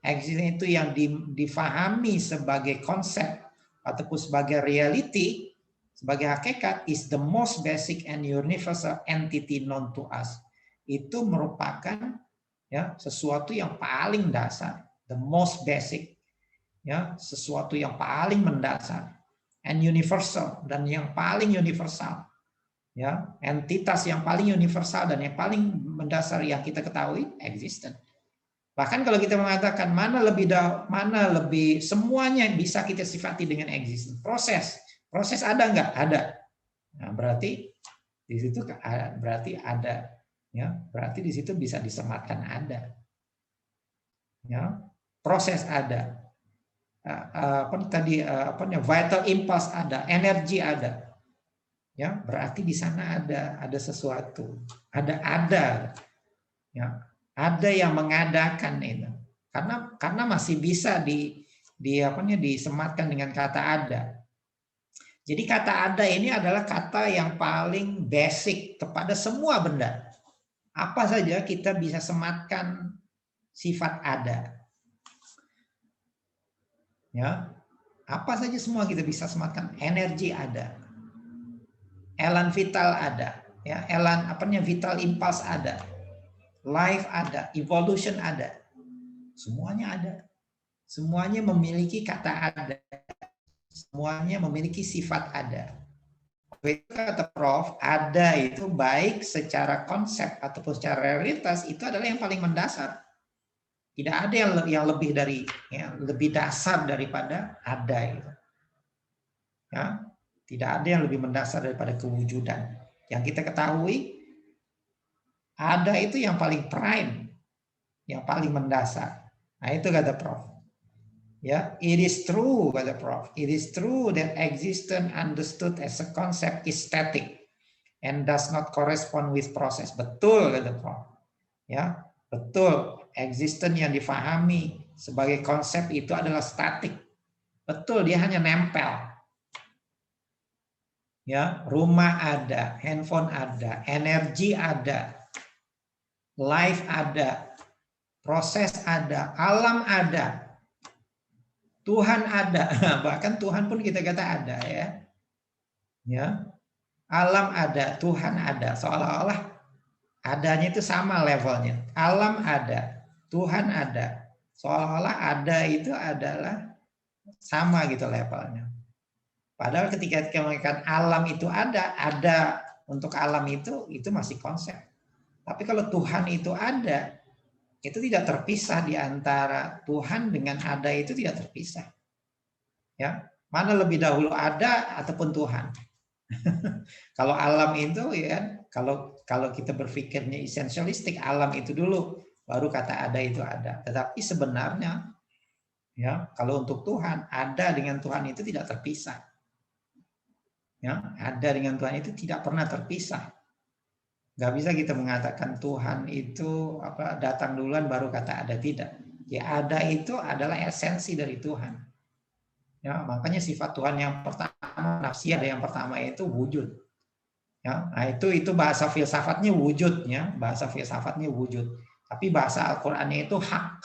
S2: existence itu yang difahami sebagai konsep ataupun sebagai reality, sebagai hakikat, is the most basic and universal entity known to us. Itu merupakan, ya, sesuatu yang paling dasar, the most basic, ya, sesuatu yang paling mendasar, and universal, dan yang paling universal, ya, entitas yang paling universal dan yang paling mendasar yang kita ketahui, existent. Bahkan kalau kita mengatakan mana lebih semuanya bisa kita sifati dengan existent. Proses ada nggak? Ada. Nah, berarti di situ berarti ada, ya. Berarti di situ bisa disematkan ada. Ya. Proses ada. Vital impulse ada, energi ada. Ya, berarti di sana ada sesuatu. Ada. Ya. Ada yang mengadakan itu. Karena masih bisa disematkan dengan kata ada. Jadi kata ada ini adalah kata yang paling basic kepada semua benda. Apa saja kita bisa sematkan sifat ada. Ya. Apa saja semua kita bisa sematkan. Energi ada. Elan vital ada. Ya, vital impulse ada. Life ada, evolution ada. Semuanya ada. Semuanya memiliki kata ada. Semuanya memiliki sifat ada. Kata Prof, ada itu baik secara konsep ataupun secara realitas itu adalah yang paling mendasar. Tidak ada yang lebih dari, ya, lebih dasar daripada ada itu. Ya, tidak ada yang lebih mendasar daripada kewujudan. Yang kita ketahui ada itu yang paling prime, yang paling mendasar. Nah, itu kata Prof. Ya, it is true kata Prof. It is true that existence understood as a concept is static and does not correspond with process. Betul kata Prof. Ya, betul. Existence yang difahami sebagai konsep itu adalah statik. Betul, dia hanya nempel. Ya, rumah ada, handphone ada, energi ada, life ada, proses ada, alam ada, Tuhan ada. Bahkan Tuhan pun kita kata ada ya. Ya, alam ada, Tuhan ada. Seolah-olah adanya itu sama levelnya. Alam ada, Tuhan ada. Seolah-olah ada itu adalah sama gitu levelnya. Padahal ketika kita mengatakan alam itu ada untuk alam itu masih konsep. Tapi kalau Tuhan itu ada, itu tidak terpisah di antara Tuhan dengan ada itu tidak terpisah. Ya, mana lebih dahulu ada ataupun Tuhan? Kalau alam itu ya, kalau kita berpikirnya esensialistik, alam itu dulu, baru kata ada itu ada. Tetapi sebenarnya ya, kalau untuk Tuhan, ada dengan Tuhan itu tidak terpisah. Ya, ada dengan Tuhan itu tidak pernah terpisah. Gak bisa kita mengatakan Tuhan itu datang duluan baru kata ada, tidak. Ya, ada itu adalah esensi dari Tuhan. Ya, makanya sifat Tuhan yang pertama nafsi, ada yang pertama itu wujud. Ya, nah itu bahasa filsafatnya wujud ya, bahasa filsafatnya wujud. Tapi bahasa Al-Qur'annya itu hak.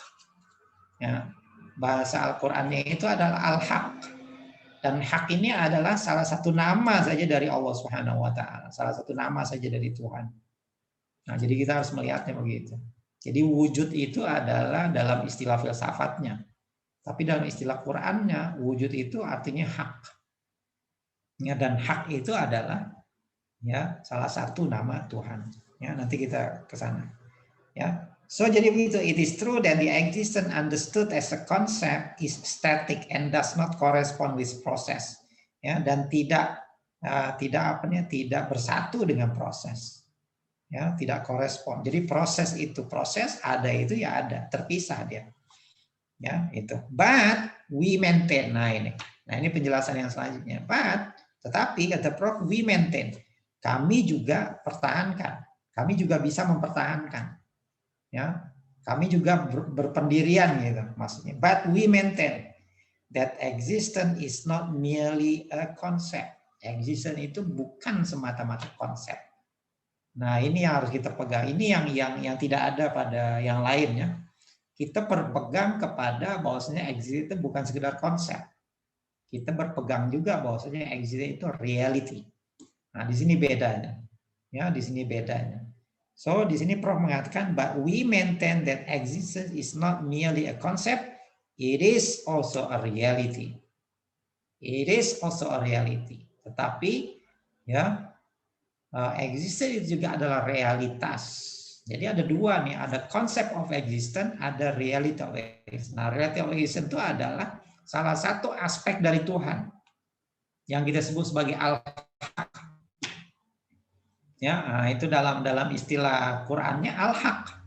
S2: Ya, bahasa Al-Qur'annya itu adalah al-haq. Dan hak ini adalah salah satu nama saja dari Allah Subhanahu wa taala, salah satu nama saja dari Tuhan. Nah, jadi kita harus melihatnya begitu. Jadi wujud itu adalah dalam istilah filsafatnya. Tapi dalam istilah Qur'annya, wujud itu artinya hak. Ya, dan hak itu adalah ya salah satu nama Tuhan. Ya, nanti kita ke sana. Ya. So jadi begitu, it is true that the existence understood as a concept is static and does not correspond with process. Ya, dan tidak bersatu dengan proses. Ya, tidak korespon. Jadi proses ada itu ya ada, terpisah dia. Ya, itu. But we maintain. Nah ini penjelasan yang selanjutnya. But tetapi kata Prof, we maintain. Kami juga pertahankan. Kami juga bisa mempertahankan. Ya, kami juga berpendirian gitu maksudnya. But we maintain that existence is not merely a concept. Existence itu bukan semata-mata konsep. Nah, ini yang harus kita pegang. Ini yang tidak ada pada yang lainnya. Kita berpegang kepada bahwasanya existence itu bukan sekedar konsep. Kita berpegang juga bahwasanya existence itu reality. Nah, di sini bedanya. Ya, di sini bedanya. So, di sini Prof mengatakan, but we maintain that existence is not merely a concept, it is also a reality. It is also a reality. Tetapi, ya, existence itu juga adalah realitas. Jadi ada dua nih, ada concept of existence, ada reality of existence. Nah, reality of existence itu adalah salah satu aspek dari Tuhan yang kita sebut sebagai al-haq. Ya, nah itu dalam istilah Qur'annya al-haq.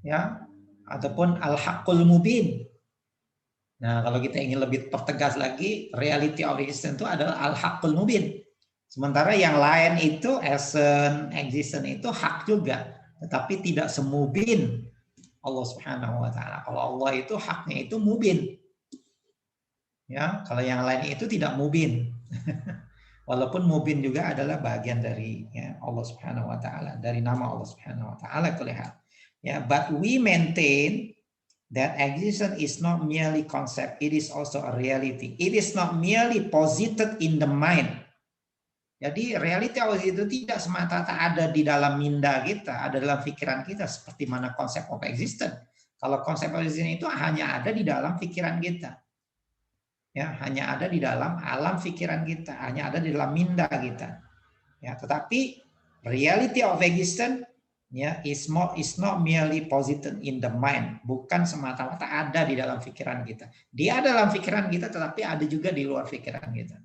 S2: Ya, ataupun al-haqqul mubin. Nah, kalau kita ingin lebih pertegas lagi, reality of existence itu adalah al-haqqul mubin. Sementara yang lain itu existence itu hak juga, tetapi tidak semubin Allah Subhanahu wa taala. Kalau Allah itu haknya itu mubin. Ya, kalau yang lain itu tidak mubin. Walaupun mubin juga adalah bagian dari ya, Allah Subhanahu wa taala, dari nama Allah Subhanahu wa taala kelihatan. Ya, but we maintain that existence is not merely concept, it is also a reality. It is not merely posited in the mind. Jadi reality itu tidak semata-mata ada di dalam minda kita, ada dalam pikiran kita seperti mana konsep of existence. Kalau konsep of existence itu hanya ada di dalam pikiran kita. Ya, hanya ada di dalam alam pikiran kita, hanya ada di dalam minda kita. Ya, tetapi reality of existence ya is not merely posited in the mind, bukan semata-mata ada di dalam pikiran kita. Dia ada dalam pikiran kita, tetapi ada juga di luar pikiran kita.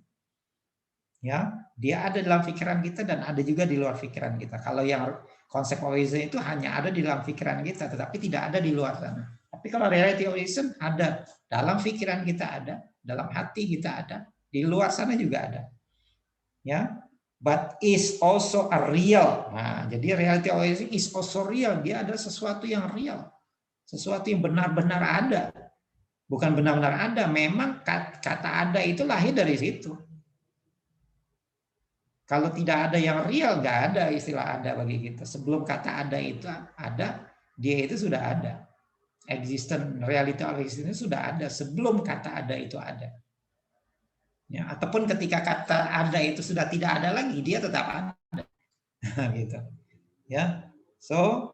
S2: Ya, dia ada dalam pikiran kita dan ada juga di luar pikiran kita. Kalau yang konsep of existence itu hanya ada di dalam pikiran kita, tetapi tidak ada di luar sana. Tapi kalau reality of existence ada, dalam pikiran kita ada, dalam hati kita ada, di luar sana juga ada. Ya, but is also a real. Nah, jadi reality of existence is also real. Dia adalah sesuatu yang real, sesuatu yang benar-benar ada. Bukan benar-benar ada, memang kata ada itu lahir dari situ. Kalau tidak ada yang real, nggak ada istilah ada bagi kita. Sebelum kata ada itu ada, dia itu sudah ada. Existence, reality of existence sudah ada sebelum kata ada itu ada. Ya, ataupun ketika kata ada itu sudah tidak ada lagi, dia tetap ada. Gitu. Ya, so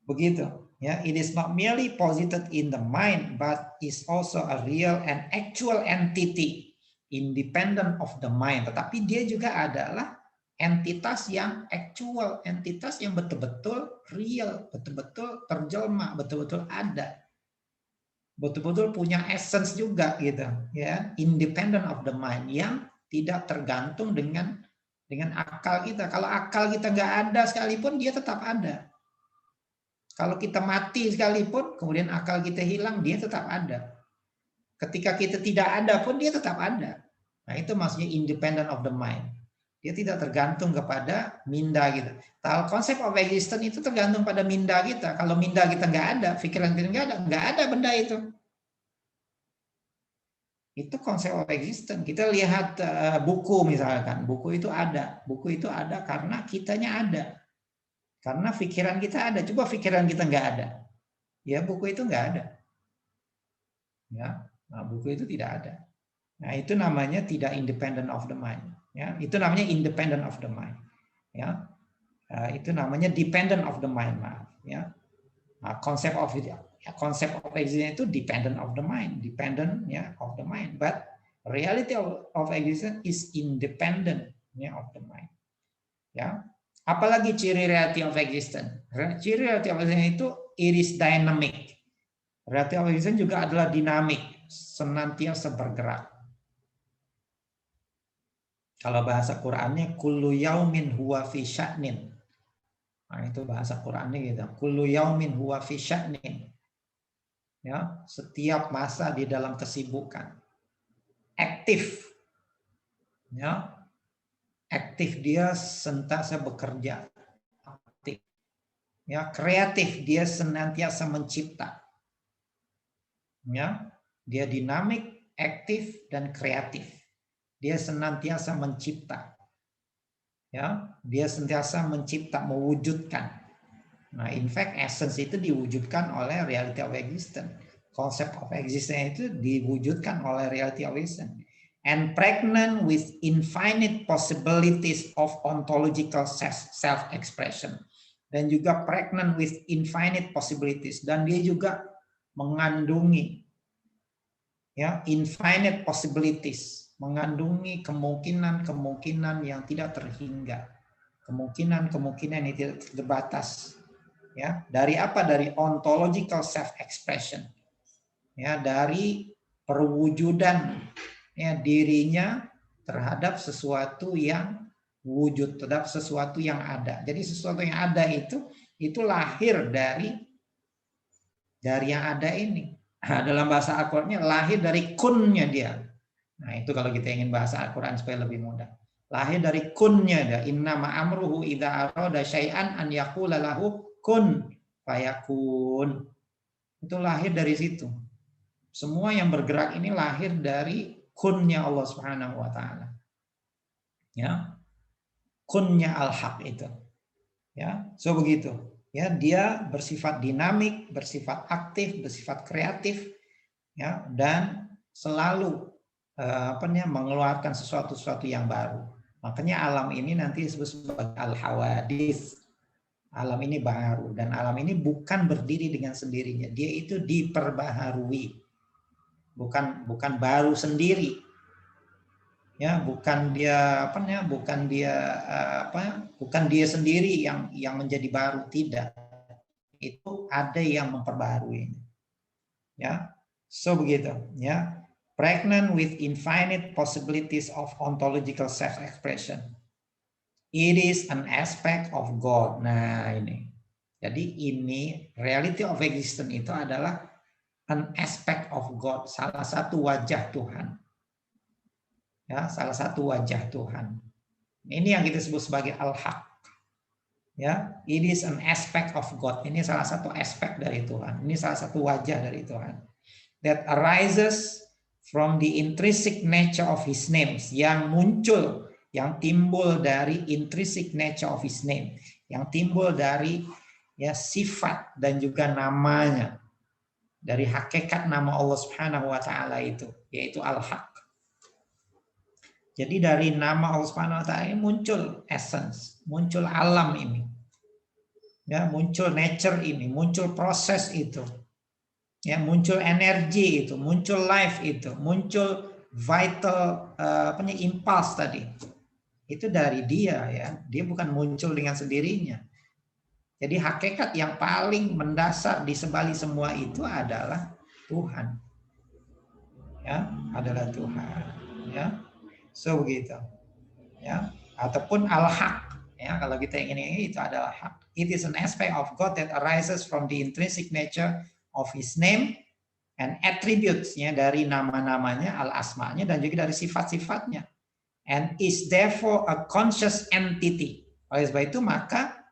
S2: begitu. Ya, it is not merely posited in the mind, but is also a real and actual entity, independent of the mind. Tetapi dia juga adalah entitas yang actual, entitas yang betul-betul real, betul-betul terjelma, betul-betul ada, betul-betul punya essence juga gitu, ya, independent of the mind, yang tidak tergantung dengan akal kita. Kalau akal kita nggak ada sekalipun, dia tetap ada. Kalau kita mati sekalipun, kemudian akal kita hilang, dia tetap ada. Ketika kita tidak ada pun, dia tetap ada. Nah, itu maksudnya independent of the mind. Dia tidak tergantung kepada minda kita. Tahu konsep of existence itu tergantung pada minda kita. Kalau minda kita nggak ada, pikiran kita nggak ada benda itu. Itu konsep of existence. Kita lihat buku misalkan, buku itu ada karena kitanya ada. Karena pikiran kita ada. Coba pikiran kita nggak ada, ya buku itu nggak ada. Ya, nah, buku itu tidak ada. Nah, itu namanya tidak independent of the mind. Ya, itu namanya independent of the mind. Ya, itu namanya dependent of the mind. Maaf. Ya, nah, konsep of existence itu dependent of the mind, dependent ya of the mind. But reality of existence is independent ya of the mind. Ya. Apalagi ciri reality of existence? Ciri reality of existence itu it is dynamic. Reality of existence juga adalah dinamik, senantiasa bergerak. Kalau bahasa Qur'annya kullu yaumin huwa fi sya'nin. Nah, itu bahasa Qur'annya gitu. Kullu yaumin huwa fi sya'nin. Ya, setiap masa di dalam kesibukan. Aktif. Ya. Aktif, dia senantiasa bekerja. Aktif. Ya, kreatif, dia senantiasa mencipta. Ya, dia dinamik, aktif, dan kreatif. Dia senantiasa mencipta. Ya, dia senantiasa mencipta, mewujudkan. Nah, in fact, essence itu diwujudkan oleh reality of existence. Konsep of existence itu diwujudkan oleh reality of existence. And pregnant with infinite possibilities of ontological self-expression. Dan juga pregnant with infinite possibilities. Dan dia juga mengandungi ya infinite possibilities, mengandungi kemungkinan-kemungkinan yang tidak terhingga, kemungkinan-kemungkinan yang tidak terbatas. Ya, dari apa? Dari ontological self-expression. Ya, dari perwujudan ya dirinya terhadap sesuatu yang wujud, terhadap sesuatu yang ada. Jadi sesuatu yang ada itu lahir dari yang ada ini. Nah, dalam bahasa Al-Qur'annya lahir dari kunnya dia. Nah, itu kalau kita ingin bahasa Al-Qur'an supaya lebih mudah. Lahir dari kunnya dia. Innama amruhu idza arada syai'an an yaqula lahu kun fayakun. Itu lahir dari situ. Semua yang bergerak ini lahir dari kunnya Allah Subhanahu wa taala. Ya. Kunnya al-haq itu. Ya, so begitu. Ya, dia bersifat dinamik, bersifat aktif, bersifat kreatif, ya, dan selalu mengeluarkan sesuatu yang baru. Makanya alam ini nanti disebut sebagai al-hawadits. Alam ini baru, dan alam ini bukan berdiri dengan sendirinya. Dia itu diperbaharui. Bukan baru sendiri. Ya, bukan dia bukan dia sendiri yang menjadi baru, tidak. Itu ada yang memperbaharui. Ya, so begitu. Ya, pregnant with infinite possibilities of ontological self-expression. It is an aspect of God. Nah, ini. Jadi ini reality of existence itu adalah an aspect of God, salah satu wajah Tuhan. Ya, salah satu wajah Tuhan. Ini yang kita sebut sebagai al-haq. Ya, it is an aspect of God. Ini salah satu aspek dari Tuhan. Ini salah satu wajah dari Tuhan. That arises from the intrinsic nature of His names, yang muncul, yang timbul dari intrinsic nature of His name, yang timbul dari ya sifat dan juga namanya, dari hakikat nama Allah Subhanahu wa taala itu, yaitu al-haq. Jadi dari nama Allah Subhanahu wa taala ini muncul essence, muncul alam ini. Ya, muncul nature ini, muncul proses itu. Ya, muncul energi itu, muncul life itu, muncul vital impulse tadi. Itu dari dia ya. Dia bukan muncul dengan sendirinya. Jadi hakikat yang paling mendasar di sebalik semua itu adalah Tuhan. Ya, adalah Tuhan, ya. So begitu. Ya, ataupun al-haq. Ya, kalau kita ingin ini itu adalah hak. It is an aspect of God that arises from the intrinsic nature of His name and attributes-nya, dari nama-namanya, al-asma'nya, dan juga dari sifat-sifatnya. And is therefore a conscious entity. Oleh sebab itu maka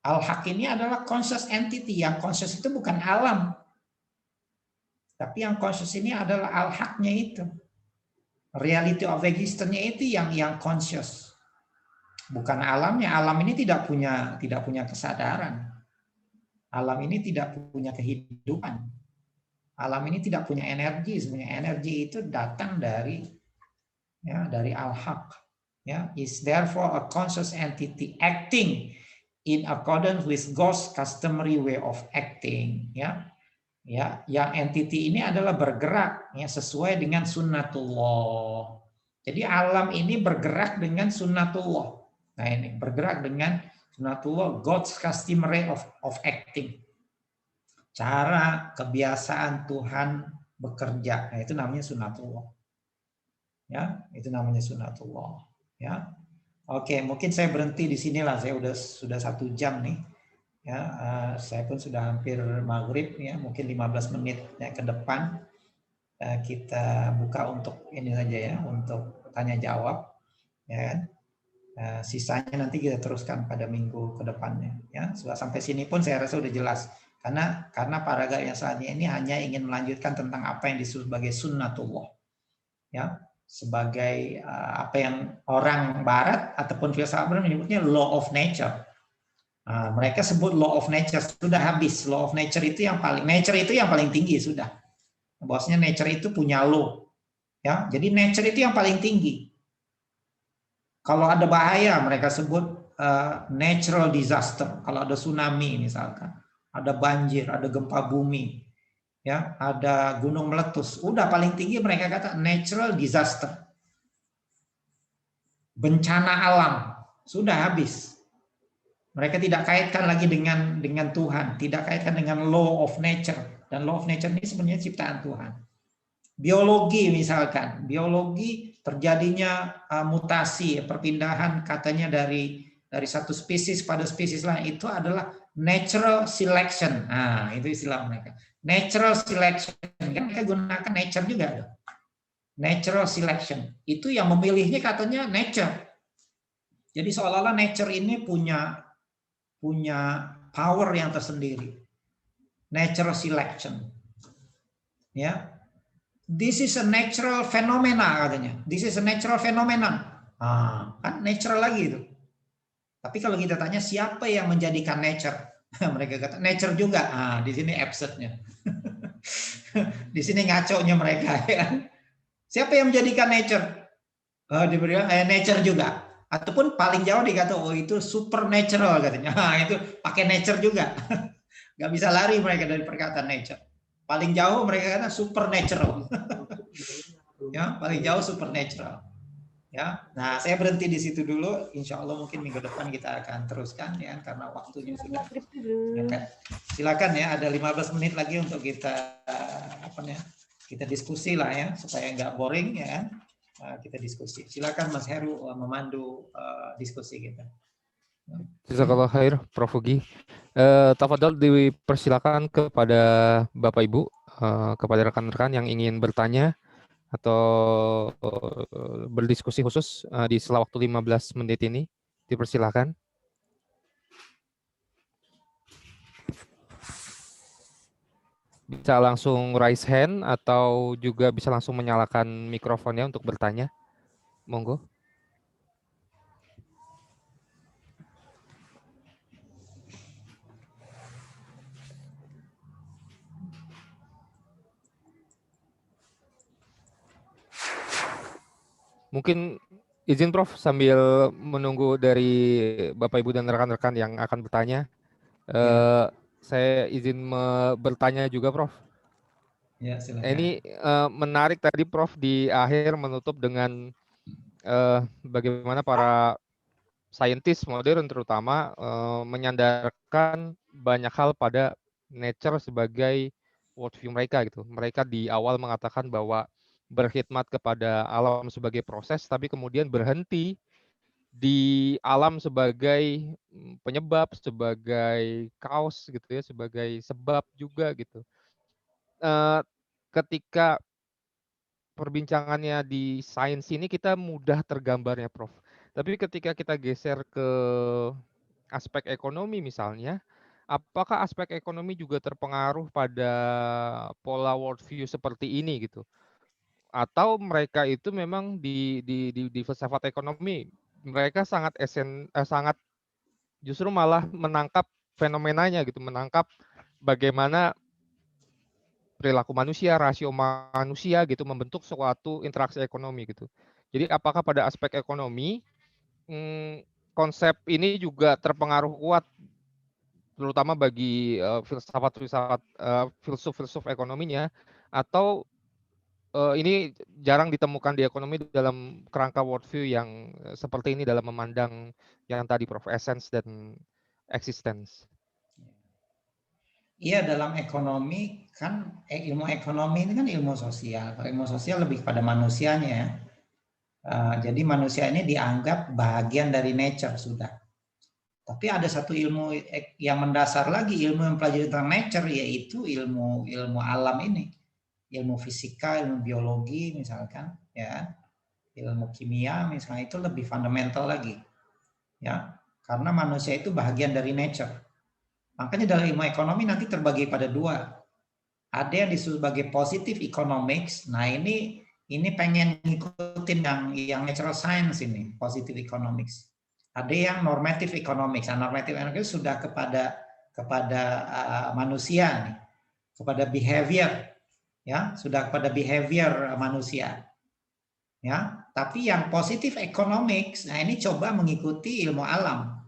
S2: al-haq ini adalah conscious entity. Yang conscious itu bukan alam. Tapi yang conscious ini adalah al-haqnya itu. Reality of existence-nya itu yang conscious. Bukan alamnya. Alam ini tidak punya kesadaran. Alam ini tidak punya kehidupan. Alam ini tidak punya energi. Sebenarnya energi itu datang dari al-haq. Ya, is therefore a conscious entity acting in accordance with God's customary way of acting. Ya, yang entity ini adalah bergerak ya sesuai dengan sunnatullah. Jadi alam ini bergerak dengan sunnatullah. Nah ini bergerak dengan sunnatullah, God's customary of acting. Cara kebiasaan Tuhan bekerja, nah itu namanya sunnatullah. Ya, itu namanya sunnatullah. Ya, oke, mungkin saya berhenti di sinilah. Saya sudah 1 jam nih. Ya, saya pun sudah hampir maghrib ya, mungkin 15 menit ya, ke depan kita buka untuk ini saja ya, untuk tanya jawab. Ya kan? Sisanya nanti kita teruskan pada minggu ke depannya. Ya, sampai sini pun saya rasa sudah jelas. Karena paragraf yang selanjutnya ini hanya ingin melanjutkan tentang apa yang disebut sebagai sunnatullah. Ya, sebagai apa yang orang barat ataupun filsafat menyebutnya law of nature. Nah, mereka sebut law of nature, sudah habis. Law of nature itu yang paling tinggi sudah. Bahwasanya nature itu punya law. Ya, jadi nature itu yang paling tinggi. Kalau ada bahaya mereka sebut natural disaster. Kalau ada tsunami misalkan, ada banjir, ada gempa bumi, ya, ada gunung meletus, udah paling tinggi mereka kata natural disaster. Bencana alam, sudah habis. Mereka tidak kaitkan lagi dengan Tuhan, tidak kaitkan dengan law of nature. Dan law of nature ini sebenarnya ciptaan Tuhan. Biologi misalkan, biologi terjadinya mutasi, perpindahan katanya dari satu spesies pada spesies lain, itu adalah natural selection. Nah, itu istilah mereka. Natural selection, kan mereka gunakan nature juga. Natural selection, itu yang memilihnya katanya nature. Jadi seolah-olah nature ini punya power yang tersendiri. Natural selection. Ya. This is a natural phenomena katanya. This is a natural phenomenon. Kan natural lagi itu. Tapi kalau kita tanya siapa yang menjadikan nature? Mereka kata nature juga. Di sini absurdnya. Di sini ngaco-nya mereka ya. Siapa yang menjadikan nature? Diberikan nature juga. Ataupun paling jauh dikata itu supernatural katanya. Itu pakai nature juga. Gak bisa lari mereka dari perkataan nature. Paling jauh mereka kata supernatural. Ya, paling jauh supernatural. Ya, nah saya berhenti di situ dulu. Insya Allah mungkin minggu depan kita akan teruskan ya, karena waktunya sudah mepet. Silakan ya, ada 15 menit lagi untuk kita kita diskusi lah ya, supaya nggak boring ya. Kita diskusi. Silakan Mas Heru memandu diskusi kita.
S1: Jazakallah khair, Prof. Ugi. Tafadhol dipersilakan kepada Bapak Ibu kepada rekan-rekan yang ingin bertanya atau berdiskusi khusus di sela waktu 15 menit ini, dipersilakan. Bisa langsung raise hand atau juga bisa langsung menyalakan mikrofonnya untuk bertanya. Monggo. Mungkin izin Prof sambil menunggu dari Bapak Ibu dan rekan-rekan yang akan bertanya.
S2: Ya,
S1: Saya izin bertanya juga Prof.
S2: ya
S1: Ini
S2: silakan.
S1: menarik tadi Prof di akhir menutup dengan bagaimana para saintis modern terutama menyandarkan banyak hal pada nature sebagai worldview mereka gitu. Mereka di awal mengatakan bahwa berkhidmat kepada alam sebagai proses, tapi kemudian berhenti di alam sebagai penyebab, sebagai cause gitu ya, sebagai sebab juga gitu. Ketika perbincangannya di sains ini kita mudah tergambarnya, Prof. Tapi ketika kita geser ke aspek ekonomi misalnya, apakah aspek ekonomi juga terpengaruh pada pola worldview seperti ini gitu? Atau mereka itu memang di filsafat ekonomi mereka sangat justru malah menangkap fenomenanya gitu, menangkap bagaimana perilaku manusia, rasio manusia gitu membentuk suatu interaksi ekonomi gitu. Jadi apakah pada aspek ekonomi konsep ini juga terpengaruh kuat terutama bagi filsafat-filsafat filsuf-filsuf ekonominya atau ini jarang ditemukan di ekonomi dalam kerangka worldview yang seperti ini dalam memandang yang tadi Prof essence dan existence.
S2: Iya, dalam ekonomi kan ilmu ekonomi ini kan ilmu sosial. Kalau ilmu sosial lebih pada manusianya ya. Jadi manusia ini dianggap bagian dari nature sudah. Tapi ada satu ilmu yang mendasar lagi, ilmu yang pelajari tentang nature, yaitu ilmu alam ini, ilmu fisika, ilmu biologi misalkan, ya, ilmu kimia misalnya, itu lebih fundamental lagi, ya, karena manusia itu bagian dari nature. Makanya dalam ilmu ekonomi nanti terbagi pada dua. Ada yang disebut sebagai positive economics. Nah ini pengen ngikutin yang natural science ini, positive economics. Ada yang normative economics. Nah, normative economics sudah kepada manusia nih, kepada behavior, ya, sudah kepada behavior manusia, ya. Tapi yang positive economics, nah ini coba mengikuti ilmu alam,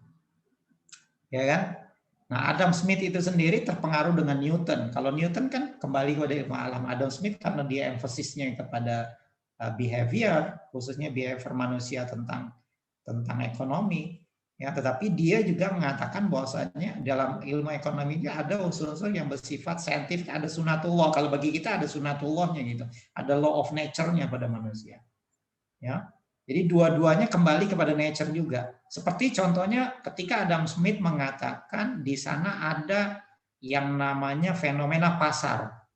S2: ya kan? Nah, Adam Smith itu sendiri terpengaruh dengan Newton. Kalau Newton kan kembali kepada ilmu alam. Adam Smith karena dia emphasisnya kepada behavior, khususnya behavior manusia tentang ekonomi. Ya, tetapi dia juga mengatakan bahwasanya dalam ilmu ekonomi ini ada unsur-unsur yang bersifat saintifik, ada sunatullah. Kalau bagi kita ada sunatullahnya gitu, ada law of nature-nya pada manusia. Ya, jadi dua-duanya kembali kepada nature juga. Seperti contohnya ketika Adam Smith mengatakan di sana ada yang namanya fenomena pasar.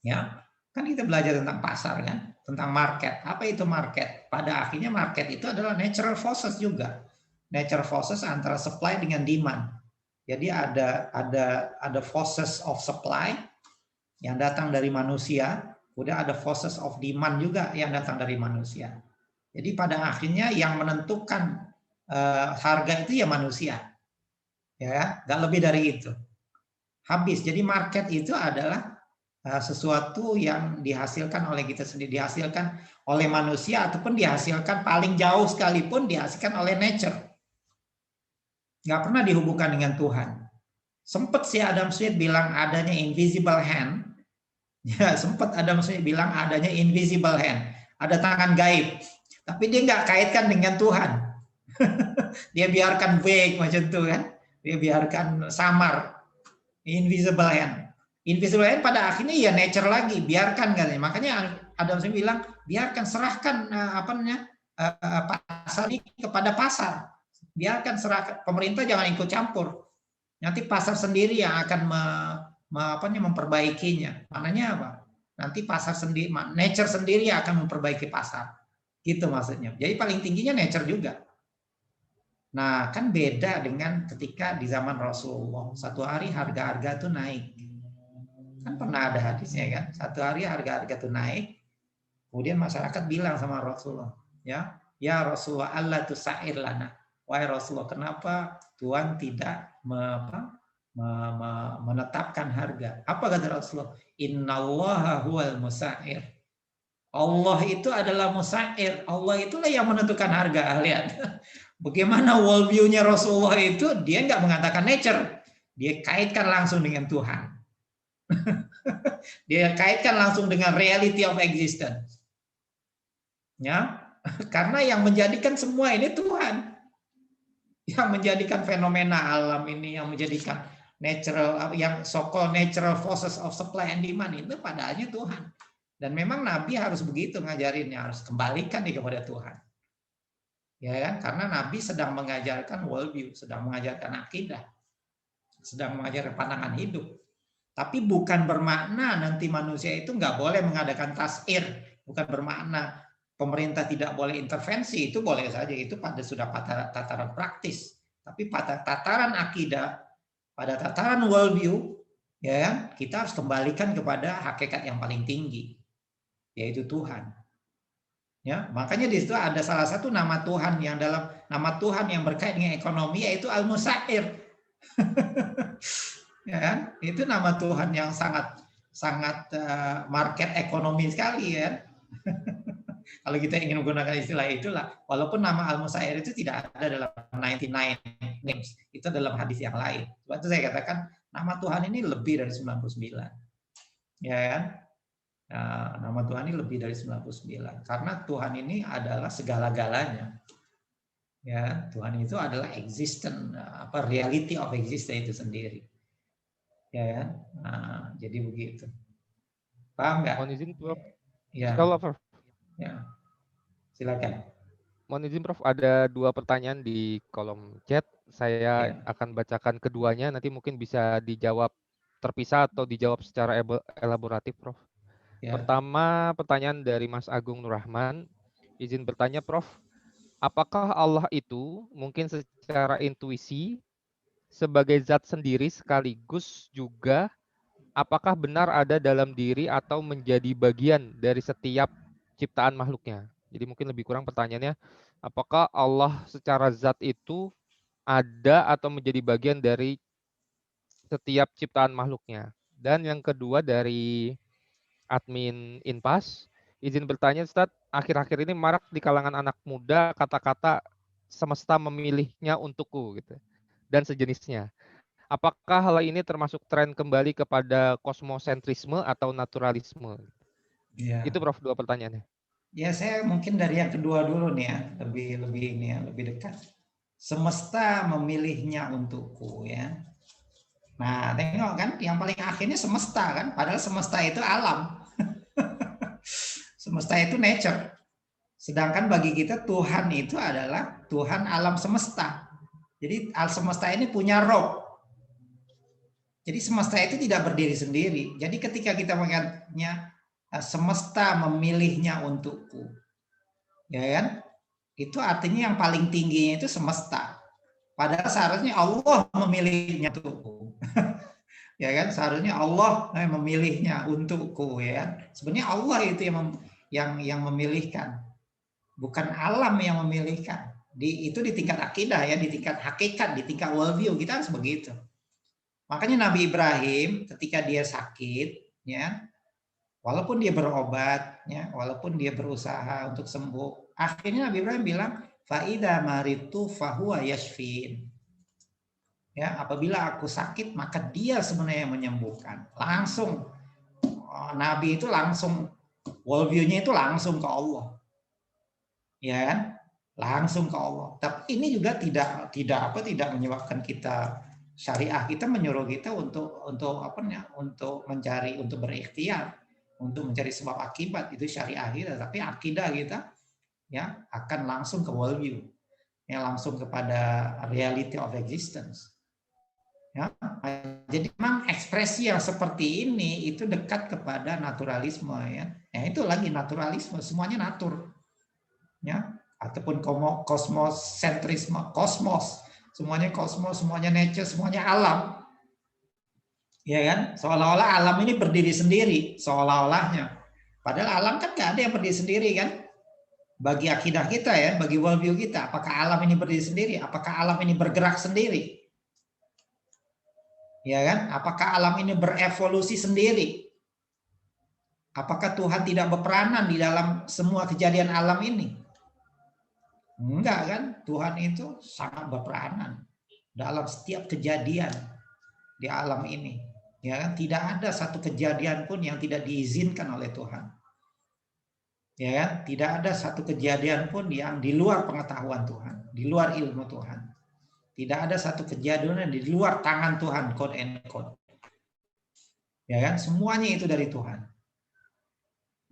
S2: Ya, kan kita belajar tentang pasar kan, tentang market. Apa itu market? Pada akhirnya market itu adalah natural forces juga. Natural forces antara supply dengan demand. Jadi ada forces of supply yang datang dari manusia, kemudian ada forces of demand juga yang datang dari manusia. Jadi pada akhirnya yang menentukan harga itu ya manusia, ya, nggak lebih dari itu. Habis. Jadi market itu adalah sesuatu yang dihasilkan oleh kita sendiri, dihasilkan oleh manusia ataupun dihasilkan paling jauh sekalipun dihasilkan oleh nature. Nggak pernah dihubungkan dengan Tuhan. Sempat si Adam Smith bilang adanya invisible hand. Ya, sempat Adam Smith bilang adanya invisible hand. Ada tangan gaib. Tapi dia nggak kaitkan dengan Tuhan. Dia biarkan vague macam itu kan. Dia biarkan samar. Invisible hand. Invisible hand pada akhirnya ya nature lagi. Biarkan katanya. Makanya Adam Smith bilang, biarkan, serahkan pasar ini kepada pasar. Biarkan, serahkan. Pemerintah jangan ikut campur. Nanti pasar sendiri yang akan memperbaikinya. Maknanya apa? Nanti pasar sendiri, nature sendiri akan memperbaiki pasar. Gitu maksudnya. Jadi paling tingginya nature juga. Nah, kan beda dengan ketika di zaman Rasulullah. Satu hari harga-harga tuh naik. Kan pernah ada hadisnya kan. Satu hari harga-harga tuh naik. Kemudian masyarakat bilang sama Rasulullah, ya Rasulullah, Allah tuh sa'ir lana. Wahai Rasulullah, kenapa Tuhan tidak menetapkan harga? Apa kata Rasulullah? Innallaha huwal musa'ir. Allah itu adalah musa'ir. Allah itulah yang menentukan harga. Lihat. Bagaimana worldview-nya Rasulullah itu, dia nggak mengatakan nature. Dia kaitkan langsung dengan Tuhan. Dia kaitkan langsung dengan reality of existence. Ya, karena yang menjadikan semua ini Tuhan. Yang menjadikan fenomena alam ini, yang menjadikan natural, yang so-called natural forces of supply and demand itu padahalnya Tuhan. Dan memang Nabi harus begitu ngajarinnya, harus kembalikan dia kepada Tuhan. Ya kan? Karena Nabi sedang mengajarkan worldview, sedang mengajarkan akidah, sedang mengajarkan pandangan hidup. Tapi bukan bermakna nanti manusia itu nggak boleh mengadakan tasir, bukan bermakna pemerintah tidak boleh intervensi, itu boleh saja, itu sudah pada tataran praktis. Tapi pada tataran akidah, pada tataran worldview, ya kita harus kembalikan kepada hakikat yang paling tinggi, yaitu Tuhan. Ya, makanya di situ ada salah satu nama Tuhan yang dalam nama Tuhan yang berkait dengan ekonomi, yaitu Al-Musa'ir. Ya kan? Itu nama Tuhan yang sangat market ekonomi sekali ya. Kalau kita ingin menggunakan istilah itulah, walaupun nama Al-Musa'ir itu tidak ada dalam 99 names, itu dalam hadis yang lain. Sebab itu saya katakan nama Tuhan ini lebih dari 99. Ya kan? Nah, nama Tuhan ini lebih dari 99 karena Tuhan ini adalah segala-galanya. Ya, Tuhan itu adalah existence, reality of existence itu sendiri. Ya kan? Nah, jadi begitu. Paham nggak?
S1: Mohon izin, Prof.
S2: Ya.
S1: Insyaallah, Prof.
S2: Ya. Silakan.
S1: Mohon izin, Prof. Ada 2 pertanyaan di kolom chat. Saya akan bacakan keduanya. Nanti mungkin bisa dijawab terpisah atau dijawab secara elaboratif, Prof.
S2: Ya.
S1: Pertama, pertanyaan dari Mas Agung Nurrahman. Izin bertanya, Prof. Apakah Allah itu mungkin secara intuisi sebagai zat sendiri sekaligus juga apakah benar ada dalam diri atau menjadi bagian dari setiap ciptaan makhluknya? Jadi mungkin lebih kurang pertanyaannya, apakah Allah secara zat itu ada atau menjadi bagian dari setiap ciptaan makhluknya? Dan yang kedua dari admin Inpas, izin bertanya Ustadz, akhir-akhir ini marak di kalangan anak muda kata-kata semesta memilihnya untukku gitu dan sejenisnya. Apakah hal ini termasuk tren kembali kepada kosmosentrisme atau naturalisme?
S2: Ya.
S1: Itu Prof, 2 pertanyaannya.
S2: Ya, saya mungkin dari yang kedua dulu nih ya, lebih dekat. Semesta memilihnya untukku ya. Nah, tengok kan, yang paling akhirnya semesta kan, padahal semesta itu alam. Semesta itu nature. Sedangkan bagi kita Tuhan itu adalah Tuhan alam semesta. Jadi alam semesta ini punya roh. Jadi semesta itu tidak berdiri sendiri. Jadi ketika kita mengatakannya semesta memilihnya untukku, ya kan? Itu artinya yang paling tingginya itu semesta. Padahal seharusnya Allah memilihnya untukku. Ya kan? Seharusnya Allah memilihnya untukku, ya kan? Sebenarnya Allah itu yang memilihkan. Bukan alam yang memilihkan. Itu di tingkat akidah ya, di tingkat hakikat, di tingkat worldview kita harus begitu. Makanya Nabi Ibrahim ketika dia sakit, ya, walaupun dia berobat, ya, walaupun dia berusaha untuk sembuh, akhirnya Nabi Ibrahim bilang, "Faida maritu fahuwa yashfin." Ya, apabila aku sakit, maka dia sebenarnya yang menyembuhkan. Langsung Nabi itu langsung worldview-nya itu langsung ke Allah. Ya kan? Langsung ke Allah. Tapi ini juga tidak menyebabkan kita syariah kita menyuruh kita untuk mencari, untuk berikhtiar, untuk mencari sebab akibat, itu syariah kita. Tapi akidah kita ya akan langsung ke worldview, yang langsung kepada reality of existence. Ya, jadi memang ekspresi yang seperti ini itu dekat kepada naturalisme ya. Ya itu lagi naturalisme, semuanya natur. Ya, ataupun kosmosentrisme, kosmos, semuanya nature, semuanya alam. Ya kan? Seolah-olah alam ini berdiri sendiri, seolah-olahnya. Padahal alam kan nggak ada yang berdiri sendiri kan? Bagi akidah kita ya, bagi worldview kita, apakah alam ini berdiri sendiri? Apakah alam ini bergerak sendiri? Ya kan? Apakah alam ini berevolusi sendiri? Apakah Tuhan tidak berperanan di dalam semua kejadian alam ini? Enggak kan? Tuhan itu sangat berperanan dalam setiap kejadian di alam ini. Ya kan? Tidak ada satu kejadian pun yang tidak diizinkan oleh Tuhan. Ya kan? Tidak ada satu kejadian pun yang di luar pengetahuan Tuhan, di luar ilmu Tuhan. Tidak ada satu kejadian yang di luar tangan Tuhan, quote and quote. Ya kan? Semuanya itu dari Tuhan.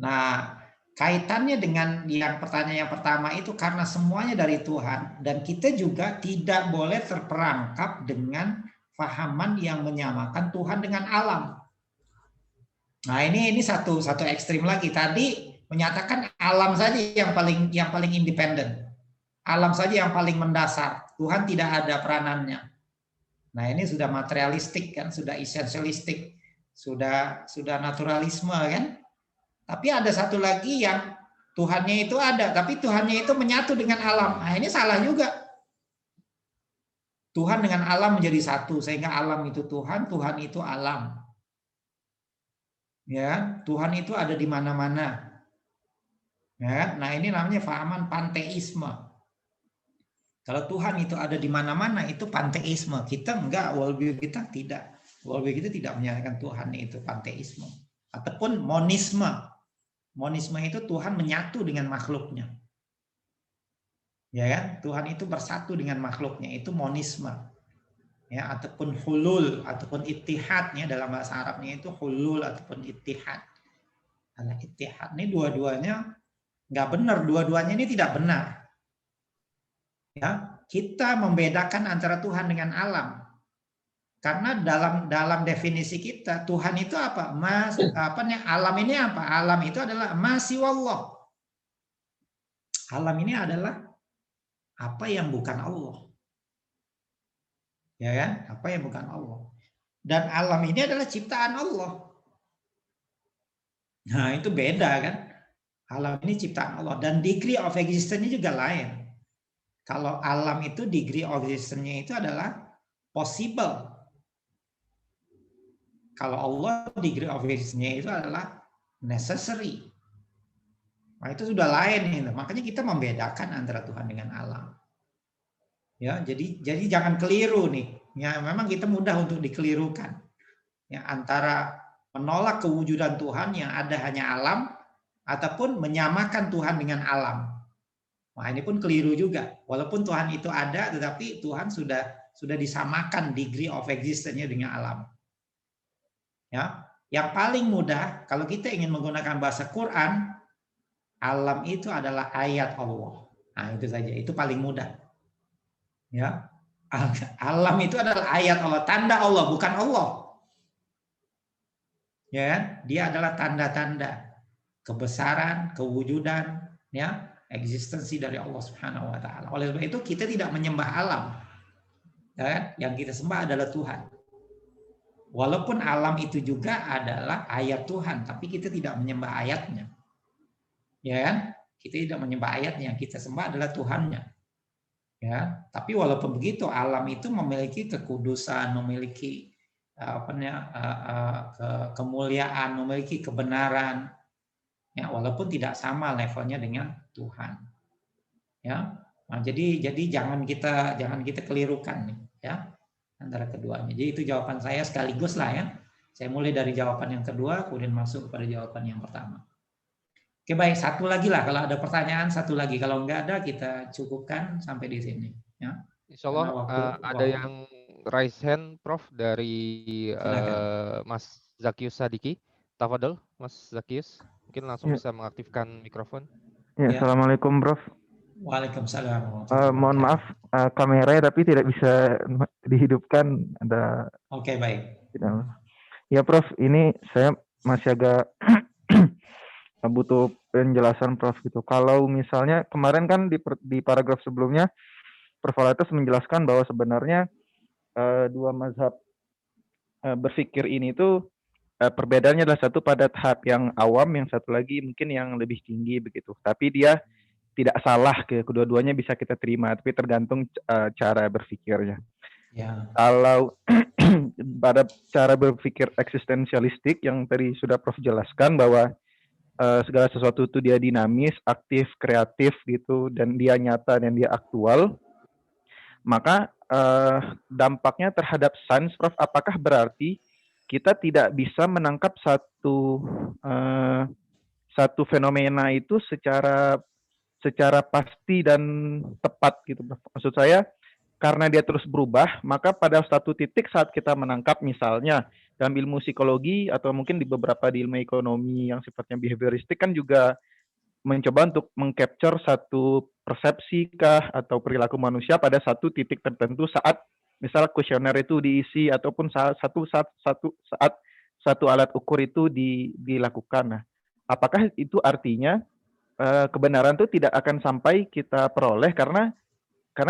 S2: Nah, kaitannya dengan yang pertanyaan yang pertama itu karena semuanya dari Tuhan dan kita juga tidak boleh terperangkap dengan fahaman yang menyamakan Tuhan dengan alam. Nah, ini satu ekstrim lagi. Tadi menyatakan alam saja yang paling independen. Alam saja yang paling mendasar. Tuhan tidak ada peranannya. Nah, ini sudah materialistik kan, sudah esensialistik, sudah naturalisme kan. Tapi ada satu lagi yang Tuhannya itu ada, tapi Tuhannya itu menyatu dengan alam. Nah, ini salah juga. Tuhan dengan alam menjadi satu, sehingga alam itu Tuhan, Tuhan itu alam. Ya, Tuhan itu ada di mana-mana. Ya, nah ini namanya fahaman panteisme. Kalau Tuhan itu ada di mana-mana itu panteisme. Kita enggak, worldview kita tidak. Worldview kita tidak menyatakan Tuhan itu panteisme. Ataupun monisme. Monisme itu Tuhan menyatu dengan makhluknya. Ya kan? Tuhan itu bersatu dengan makhluknya, itu monisme. Ya, ataupun hulul ataupun ittihadnya dalam bahasa Arabnya itu hulul ataupun ittihad. Karena ittihad ini dua-duanya nggak benar, dua-duanya ini tidak benar. Ya, kita membedakan antara Tuhan dengan alam. Karena dalam definisi kita Tuhan itu apa? Alam ini apa? Alam itu adalah masiwallah. Alam ini adalah apa yang bukan Allah. Ya kan? Apa yang bukan Allah. Dan alam ini adalah ciptaan Allah. Nah, itu beda kan? Alam ini ciptaan Allah dan degree of existence-nya juga lain. Kalau alam itu degree of existence-nya itu adalah possible. Kalau Allah degree of existence-nya itu adalah necessary. Nah, itu sudah lain ini. Makanya kita membedakan antara Tuhan dengan alam. Ya, jadi jangan keliru nih. Ya, memang kita mudah untuk dikelirukan. Ya, antara menolak kewujudan Tuhan yang ada hanya alam ataupun menyamakan Tuhan dengan alam. Nah, ini pun keliru juga. Walaupun Tuhan itu ada, tetapi Tuhan sudah disamakan degree of existence-nya dengan alam. Ya, yang paling mudah kalau kita ingin menggunakan bahasa Quran, alam itu adalah ayat Allah. Nah, itu saja. Itu paling mudah. Ya, alam itu adalah ayat Allah, tanda Allah, bukan Allah. Ya, dia adalah tanda-tanda kebesaran, kewujudan, ya, eksistensi dari Allah Subhanahu wa taala. Oleh sebab itu kita tidak menyembah alam. Ya, yang kita sembah adalah Tuhan. Walaupun alam itu juga adalah ayat Tuhan, tapi kita tidak menyembah ayatnya. Ya kan? Kita tidak menyembah ayatnya, yang kita sembah adalah Tuhannya. Ya, tapi walaupun begitu alam itu memiliki kekudusan, memiliki kemuliaan, memiliki kebenaran, ya walaupun tidak sama levelnya dengan Tuhan. Ya, nah, jadi jangan kita kelirukan nih, ya antara keduanya. Jadi itu jawaban saya sekaligus lah ya. Saya mulai dari jawaban yang kedua, kemudian masuk kepada jawaban yang pertama. Oke baik, satu lagi lah kalau ada pertanyaan, satu lagi kalau enggak ada kita cukupkan sampai di sini. Ya.
S1: Insya Allah ada yang raise hand, Prof, dari Mas Zakius Sadiki. Tafadhol, Mas Zakius. Mungkin langsung bisa mengaktifkan mikrofon.
S3: Ya, Assalamualaikum, Prof.
S2: Waalaikumsalam warahmatullahi
S3: Mohon maaf,
S2: wabarakatuh.
S3: kameranya tapi tidak bisa dihidupkan. Ada.
S2: Oke, baik.
S3: Ya Prof, ini saya masih agak butuh penjelasan Prof gitu. Kalau misalnya kemarin kan di paragraf sebelumnya Prof Alatas menjelaskan bahwa sebenarnya dua mazhab berpikir ini tuh perbedaannya adalah satu pada tahap yang awam, yang satu lagi mungkin yang lebih tinggi begitu. Tapi dia tidak salah, kedua-duanya bisa kita terima, tapi tergantung cara berpikirnya.
S2: Ya.
S3: Kalau pada cara berpikir eksistensialistik yang tadi sudah Prof jelaskan bahwa segala sesuatu itu dia dinamis, aktif, kreatif gitu, dan dia nyata dan dia aktual, maka dampaknya terhadap sains, Prof, apakah berarti kita tidak bisa menangkap satu fenomena itu secara pasti dan tepat gitu, Prof. Maksud saya, karena dia terus berubah, maka pada satu titik saat kita menangkap, misalnya dalam ilmu psikologi atau mungkin di beberapa di ilmu ekonomi yang sifatnya behavioristik kan juga mencoba untuk mengcapture satu persepsi kah atau perilaku manusia pada satu titik tertentu saat misal kuesioner itu diisi ataupun saat satu alat ukur itu dilakukan. Nah, apakah itu artinya kebenaran itu tidak akan sampai kita peroleh karena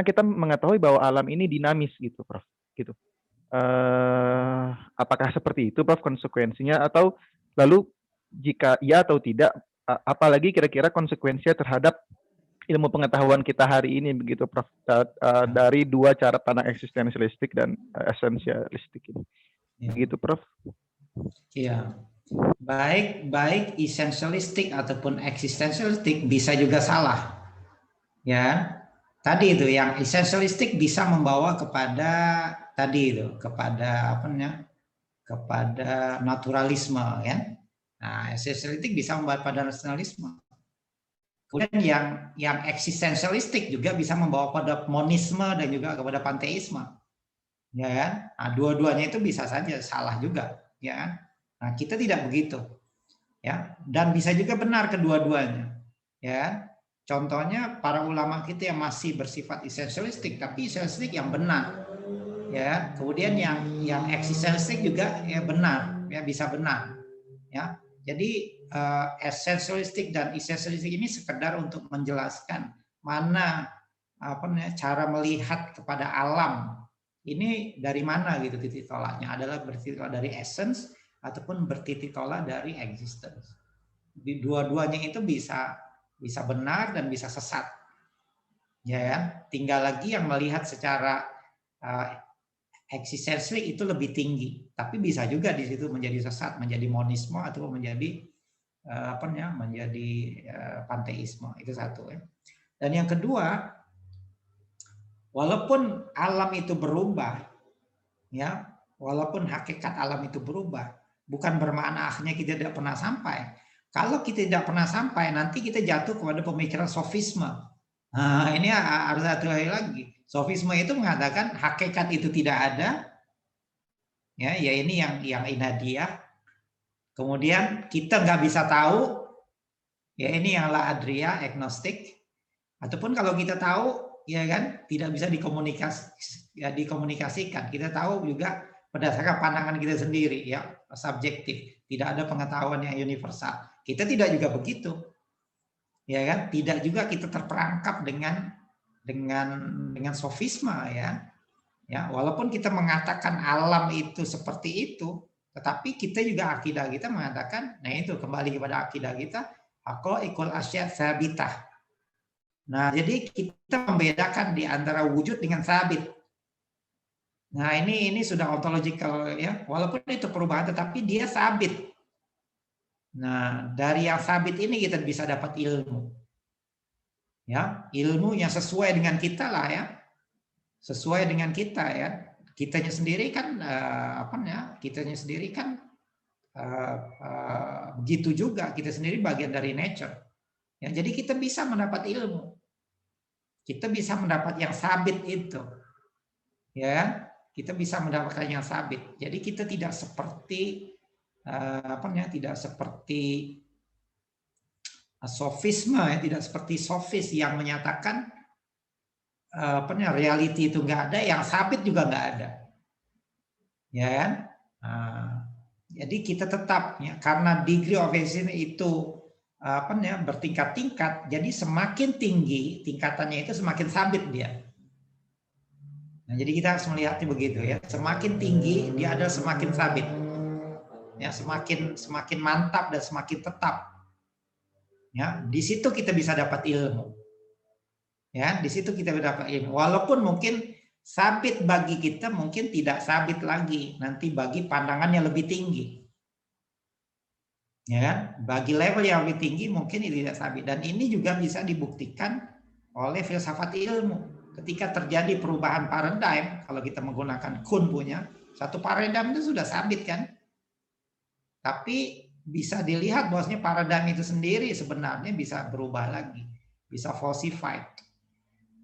S3: kita mengetahui bahwa alam ini dinamis gitu, Prof. Gitu. Apakah seperti itu, Prof, konsekuensinya, atau lalu jika iya atau tidak, apalagi kira-kira konsekuensinya terhadap ilmu pengetahuan kita hari ini begitu, Prof, dari dua cara pandang eksistensialistik dan esensialistik ini. Begitu, Prof.
S2: Iya. Baik esensialistik ataupun eksistensialistik bisa juga salah. Ya. Tadi itu yang esensialistik bisa membawa kepada tadi itu, kepada apa namanya? Kepada naturalisme ya. Nah, esensialistik bisa membawa pada nasionalisme. Kemudian yang eksistensialistik juga bisa membawa pada monisme dan juga kepada panteisme. Ya kan? Nah, dua-duanya itu bisa saja salah juga, ya kan? Nah, kita tidak begitu. Ya, dan bisa juga benar kedua-duanya. Ya. Contohnya para ulama kita yang masih bersifat esensialistik tapi esensialistik yang benar. Ya, kemudian yang eksistensialistik juga ya benar, ya bisa benar. Ya. Jadi esensialistik dan esensialistik ini sekedar untuk menjelaskan mana apa namanya cara melihat kepada alam ini dari mana gitu titik tolaknya, adalah bertitik tolak dari essence ataupun bertitik tolak dari existence. Di dua-duanya itu bisa benar dan bisa sesat. Ya, tinggal lagi yang melihat secara eksistensial itu lebih tinggi, tapi bisa juga di situ menjadi sesat, menjadi monisme atau menjadi apa namanya? Menjadi panteisme. Itu satu ya. Dan yang kedua, walaupun alam itu berubah, ya, walaupun hakikat alam itu berubah, bukan bermakna akhirnya kita tidak pernah sampai. Kalau kita tidak pernah sampai, nanti kita jatuh kepada pemikiran sofisme. Nah, ini harus satu hal lagi. Sofisme itu mengatakan hakikat itu tidak ada, ya ini yang inhadiah. Kemudian kita nggak bisa tahu, ya ini yang la adria, agnostik. Ataupun kalau kita tahu, ya kan, tidak bisa dikomunikasikan. Kita tahu juga berdasarkan pandangan kita sendiri, ya subjektif. Tidak ada pengetahuan yang universal. Kita tidak juga begitu, ya kan? Tidak juga kita terperangkap dengan sofisme, ya. Ya, walaupun kita mengatakan alam itu seperti itu, tetapi kita juga akidah kita mengatakan, nah itu kembali kepada akidah kita, haqaiqul asya tsabitah. Nah, jadi kita membedakan di antara wujud dengan sabit. Nah, ini sudah ontological ya, walaupun itu perubahan tetapi dia sabit. Nah, dari yang sabit ini kita bisa dapat ilmu. Ya, ilmu yang sesuai dengan kita lah ya. Sesuai dengan kita ya. Kitanya sendiri kan apa ya? Kitanya sendiri kan begitu juga, kita sendiri bagian dari nature. Ya, jadi kita bisa mendapat ilmu. Kita bisa mendapat yang sabit itu. Ya, kita bisa mendapatkan yang sabit. Jadi kita tidak seperti apa namanya? Tidak seperti sofisme, ya, tidak seperti sofis yang menyatakan reality itu nggak ada, yang sabit juga nggak ada, ya kan? Jadi kita tetap, ya, karena degree of existence itu bertingkat-tingkat, jadi semakin tinggi tingkatannya itu semakin sabit dia. Nah, jadi kita harus melihatnya begitu, ya, semakin tinggi dia adalah semakin sabit, ya, semakin mantap dan semakin tetap, ya. Di situ kita bisa dapat ilmu, ya, di situ kita dapat ilmu. Walaupun mungkin sabit bagi kita mungkin tidak sabit lagi nanti bagi pandangannya lebih tinggi, ya kan? Bagi level yang lebih tinggi mungkin itu tidak sabit, dan ini juga bisa dibuktikan oleh filsafat ilmu. Ketika terjadi perubahan paradigm, kalau kita menggunakan Kuhn punya, satu paradigm itu sudah sabit kan? Tapi bisa dilihat bahwasanya paradigm itu sendiri sebenarnya bisa berubah lagi, bisa falsified.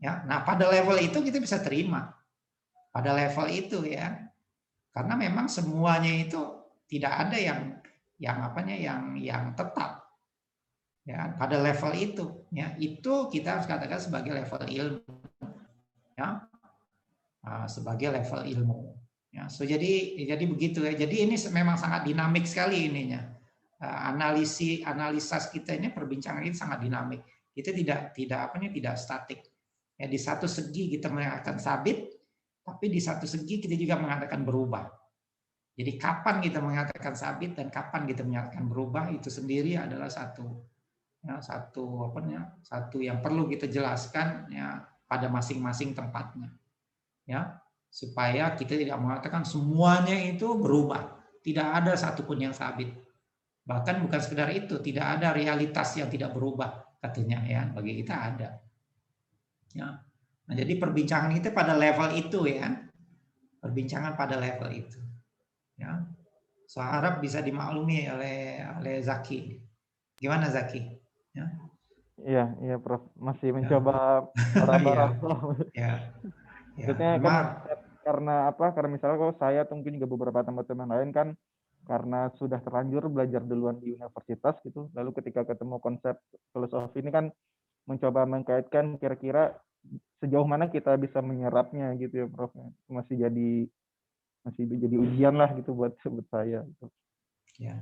S2: Ya, nah pada level itu kita bisa terima. Pada level itu, ya. Karena memang semuanya itu tidak ada yang tetap. Ya, pada level itu, ya, itu kita harus katakan sebagai level ilmu. Ya, sebagai level ilmu. Ya, so jadi begitu, ya. Jadi ini memang sangat dinamik sekali ininya. Analisa kita ini, perbincangan ini sangat dinamik. Kita tidak statik. Ya, di satu segi kita mengatakan sabit, tapi di satu segi kita juga mengatakan berubah. Jadi kapan kita mengatakan sabit dan kapan kita menyatakan berubah, itu sendiri adalah satu yang perlu kita jelaskan, ya, pada masing-masing tempatnya, ya, supaya kita tidak mengatakan semuanya itu berubah, tidak ada satupun yang sabit. Bahkan bukan sekedar itu, tidak ada realitas yang tidak berubah katanya, ya, bagi kita ada, ya. Nah, jadi perbincangan kita pada level itu, ya, perbincangan pada level itu, ya. So, harap bisa dimaklumi oleh Zaki. Gimana Zaki? Ya.
S3: Iya Prof, masih mencoba meraba-raba.
S2: Ya.
S3: Maksudnya kan karena misalnya kalau saya atau mungkin juga beberapa teman-teman lain kan karena sudah terlanjur belajar duluan di universitas gitu, lalu ketika ketemu konsep filosofi ini kan mencoba mengkaitkan kira-kira sejauh mana kita bisa menyerapnya gitu ya Prof. Masih jadi ujian lah gitu buat saya gitu.
S2: Ya.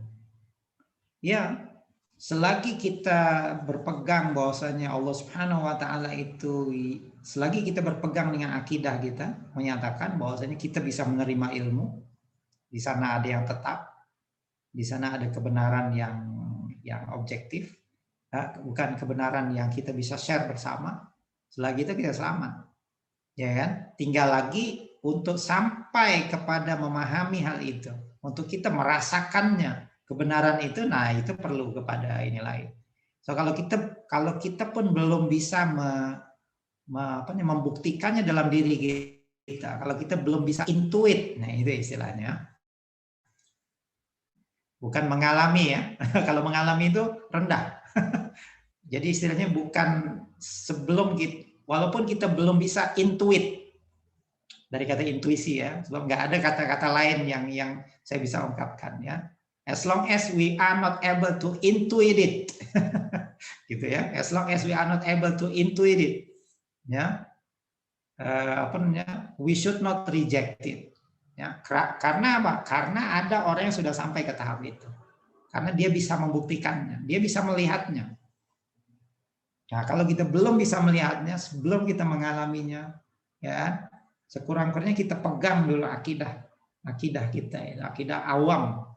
S2: Ya, selagi kita berpegang bahwasanya Allah Subhanahu wa taala itu, selagi kita berpegang dengan akidah kita menyatakan bahwasanya kita bisa menerima ilmu, di sana ada yang tetap, di sana ada kebenaran yang objektif, bukan kebenaran yang kita bisa share bersama, selagi itu kita selamat. Ya kan? Tinggal lagi untuk sampai kepada memahami hal itu, untuk kita merasakannya, kebenaran itu, nah itu perlu kepada ini lain. So kalau kita pun belum bisa membuktikannya dalam diri kita, kalau kita belum bisa intuit, nah itu istilahnya. Bukan mengalami, ya. Kalau mengalami itu rendah. Jadi istilahnya bukan sebelum kita, walaupun kita belum bisa intuit, dari kata intuisi, ya, sebab nggak ada kata-kata lain yang saya bisa ungkapkan, ya. As long as we are not able to intuit it, gitu ya. As long as we are not able to intuit it, ya, we should not reject it. Ya, karena apa? Karena ada orang yang sudah sampai ke tahap itu. Karena dia bisa membuktikannya, dia bisa melihatnya. Nah, kalau kita belum bisa melihatnya, sebelum kita mengalaminya, ya, sekurang-kurangnya kita pegang dulu akidah kita, akidah awam.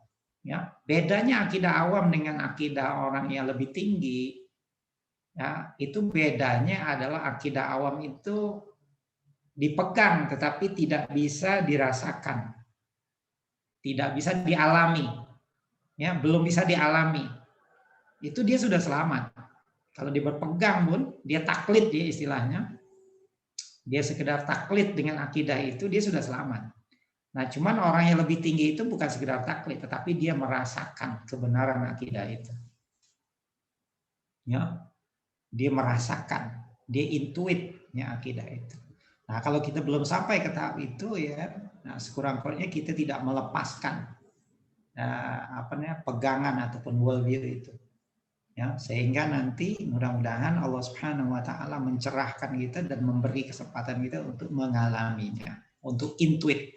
S2: Ya, bedanya akidah awam dengan akidah orang yang lebih tinggi, ya, itu bedanya adalah akidah awam itu dipegang tetapi tidak bisa dirasakan, tidak bisa dialami, ya, belum bisa dialami. Itu dia sudah selamat. Kalau dia berpegang pun, dia taklid, dia istilahnya, dia sekedar taklid dengan akidah itu, dia sudah selamat. Nah, cuman orang yang lebih tinggi itu bukan sekedar taklid, tetapi dia merasakan kebenaran akidah itu. Ya, dia merasakan, dia intuitnya akidah itu. Nah, kalau kita belum sampai ke tahap itu, ya, nah, sekurang-kurangnya kita tidak melepaskan pegangan ataupun worldview itu. Ya, sehingga nanti mudah-mudahan Allah Subhanahu wa taala mencerahkan kita dan memberi kesempatan kita untuk mengalaminya, untuk intuit,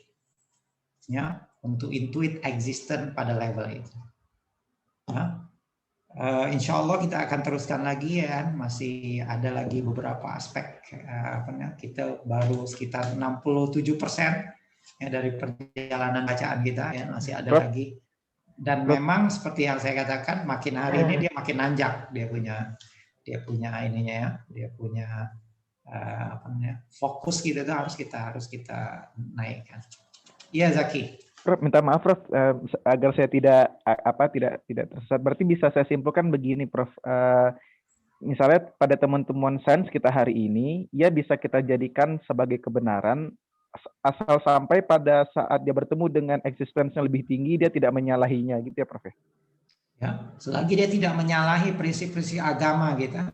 S2: ya, untuk intuit existence pada level itu. Ya. Insya Allah kita akan teruskan lagi ya, masih ada lagi beberapa aspek, kita baru sekitar 67% ya dari perjalanan bacaan kita ya, masih ada
S3: Prof,
S2: lagi. Dan
S3: Prof.
S2: memang seperti yang saya katakan, makin hari ini dia makin nanjak, dia punya ininya ya, dia punya fokus gitu tuh harus kita naikkan. Iya Zaki.
S3: Prof, minta maaf Prof, agar saya tidak tersesat. Berarti bisa saya simpulkan begini Prof. Misalnya pada teman-teman sains kita hari ini, ya bisa kita jadikan sebagai kebenaran asal sampai pada saat dia bertemu dengan eksistensi yang lebih tinggi, dia tidak menyalahinya gitu ya Prof.
S2: Ya, selagi dia tidak menyalahi prinsip-prinsip agama kita,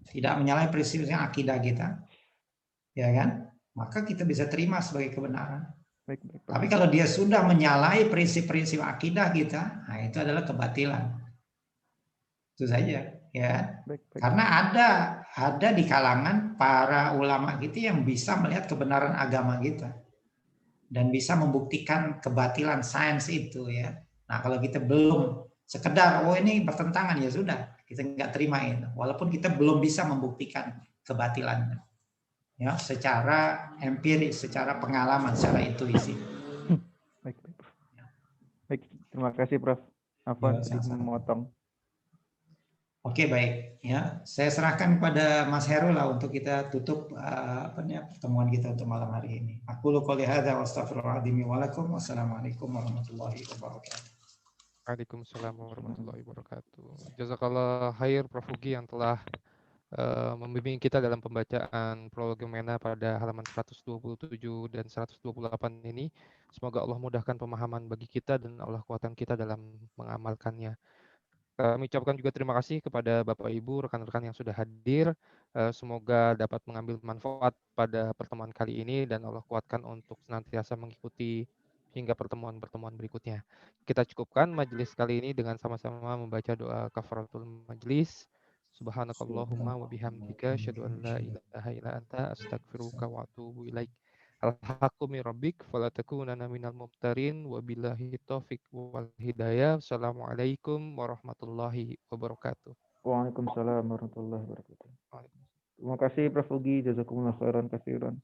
S2: tidak menyalahi prinsip-prinsip akidah kita, ya kan? Maka kita bisa terima sebagai kebenaran.
S3: Baik,
S2: tapi kalau dia sudah menyalahi prinsip-prinsip akidah kita, nah itu adalah kebatilan. Itu saja, ya.
S3: Baik.
S2: Karena ada di kalangan para ulama kita yang bisa melihat kebenaran agama kita dan bisa membuktikan kebatilan sains itu, ya. Nah, kalau kita belum sekedar ini bertentangan, ya sudah, kita nggak terima itu, walaupun kita belum bisa membuktikan kebatilannya, ya, secara empiris, secara pengalaman, secara intuisi.
S3: Baik, terima kasih Prof. Afwan
S2: Ya,
S3: tadi memotong.
S2: Oke, baik, ya. Saya serahkan kepada Mas Heru lah untuk kita tutup pertemuan kita untuk malam hari ini. Aku qouli hadza wa astaghfirullahaladzim wa lakum. Wassalamualaikum warahmatullahi wabarakatuh.
S1: Waalaikumsalam warahmatullahi wabarakatuh. Jazakallah khair Prof. Ugi yang telah membimbing kita dalam pembacaan Prolegomena pada halaman 127 dan 128 ini. Semoga Allah mudahkan pemahaman bagi kita dan Allah kuatkan kita dalam mengamalkannya. Kami ucapkan juga terima kasih kepada Bapak Ibu, rekan-rekan yang sudah hadir. Semoga dapat mengambil manfaat pada pertemuan kali ini dan Allah kuatkan untuk senantiasa mengikuti hingga pertemuan-pertemuan berikutnya. Kita cukupkan majelis kali ini dengan sama-sama membaca doa kafaratul majelis. Subhanakallahumma wa bihamdika asyhadu an la ilaha illa anta astaghfiruka wa atubu ilaik. Al-haqqu min rabbik fala takunanna minal mumtarin wa billahi taufiq wal hidayah. Assalamualaikum warahmatullahi wabarakatuh.
S3: Waalaikumsalam warahmatullahi wabarakatuh. Terima kasih Prof. Ugi, jazakumullah khairan katsiran.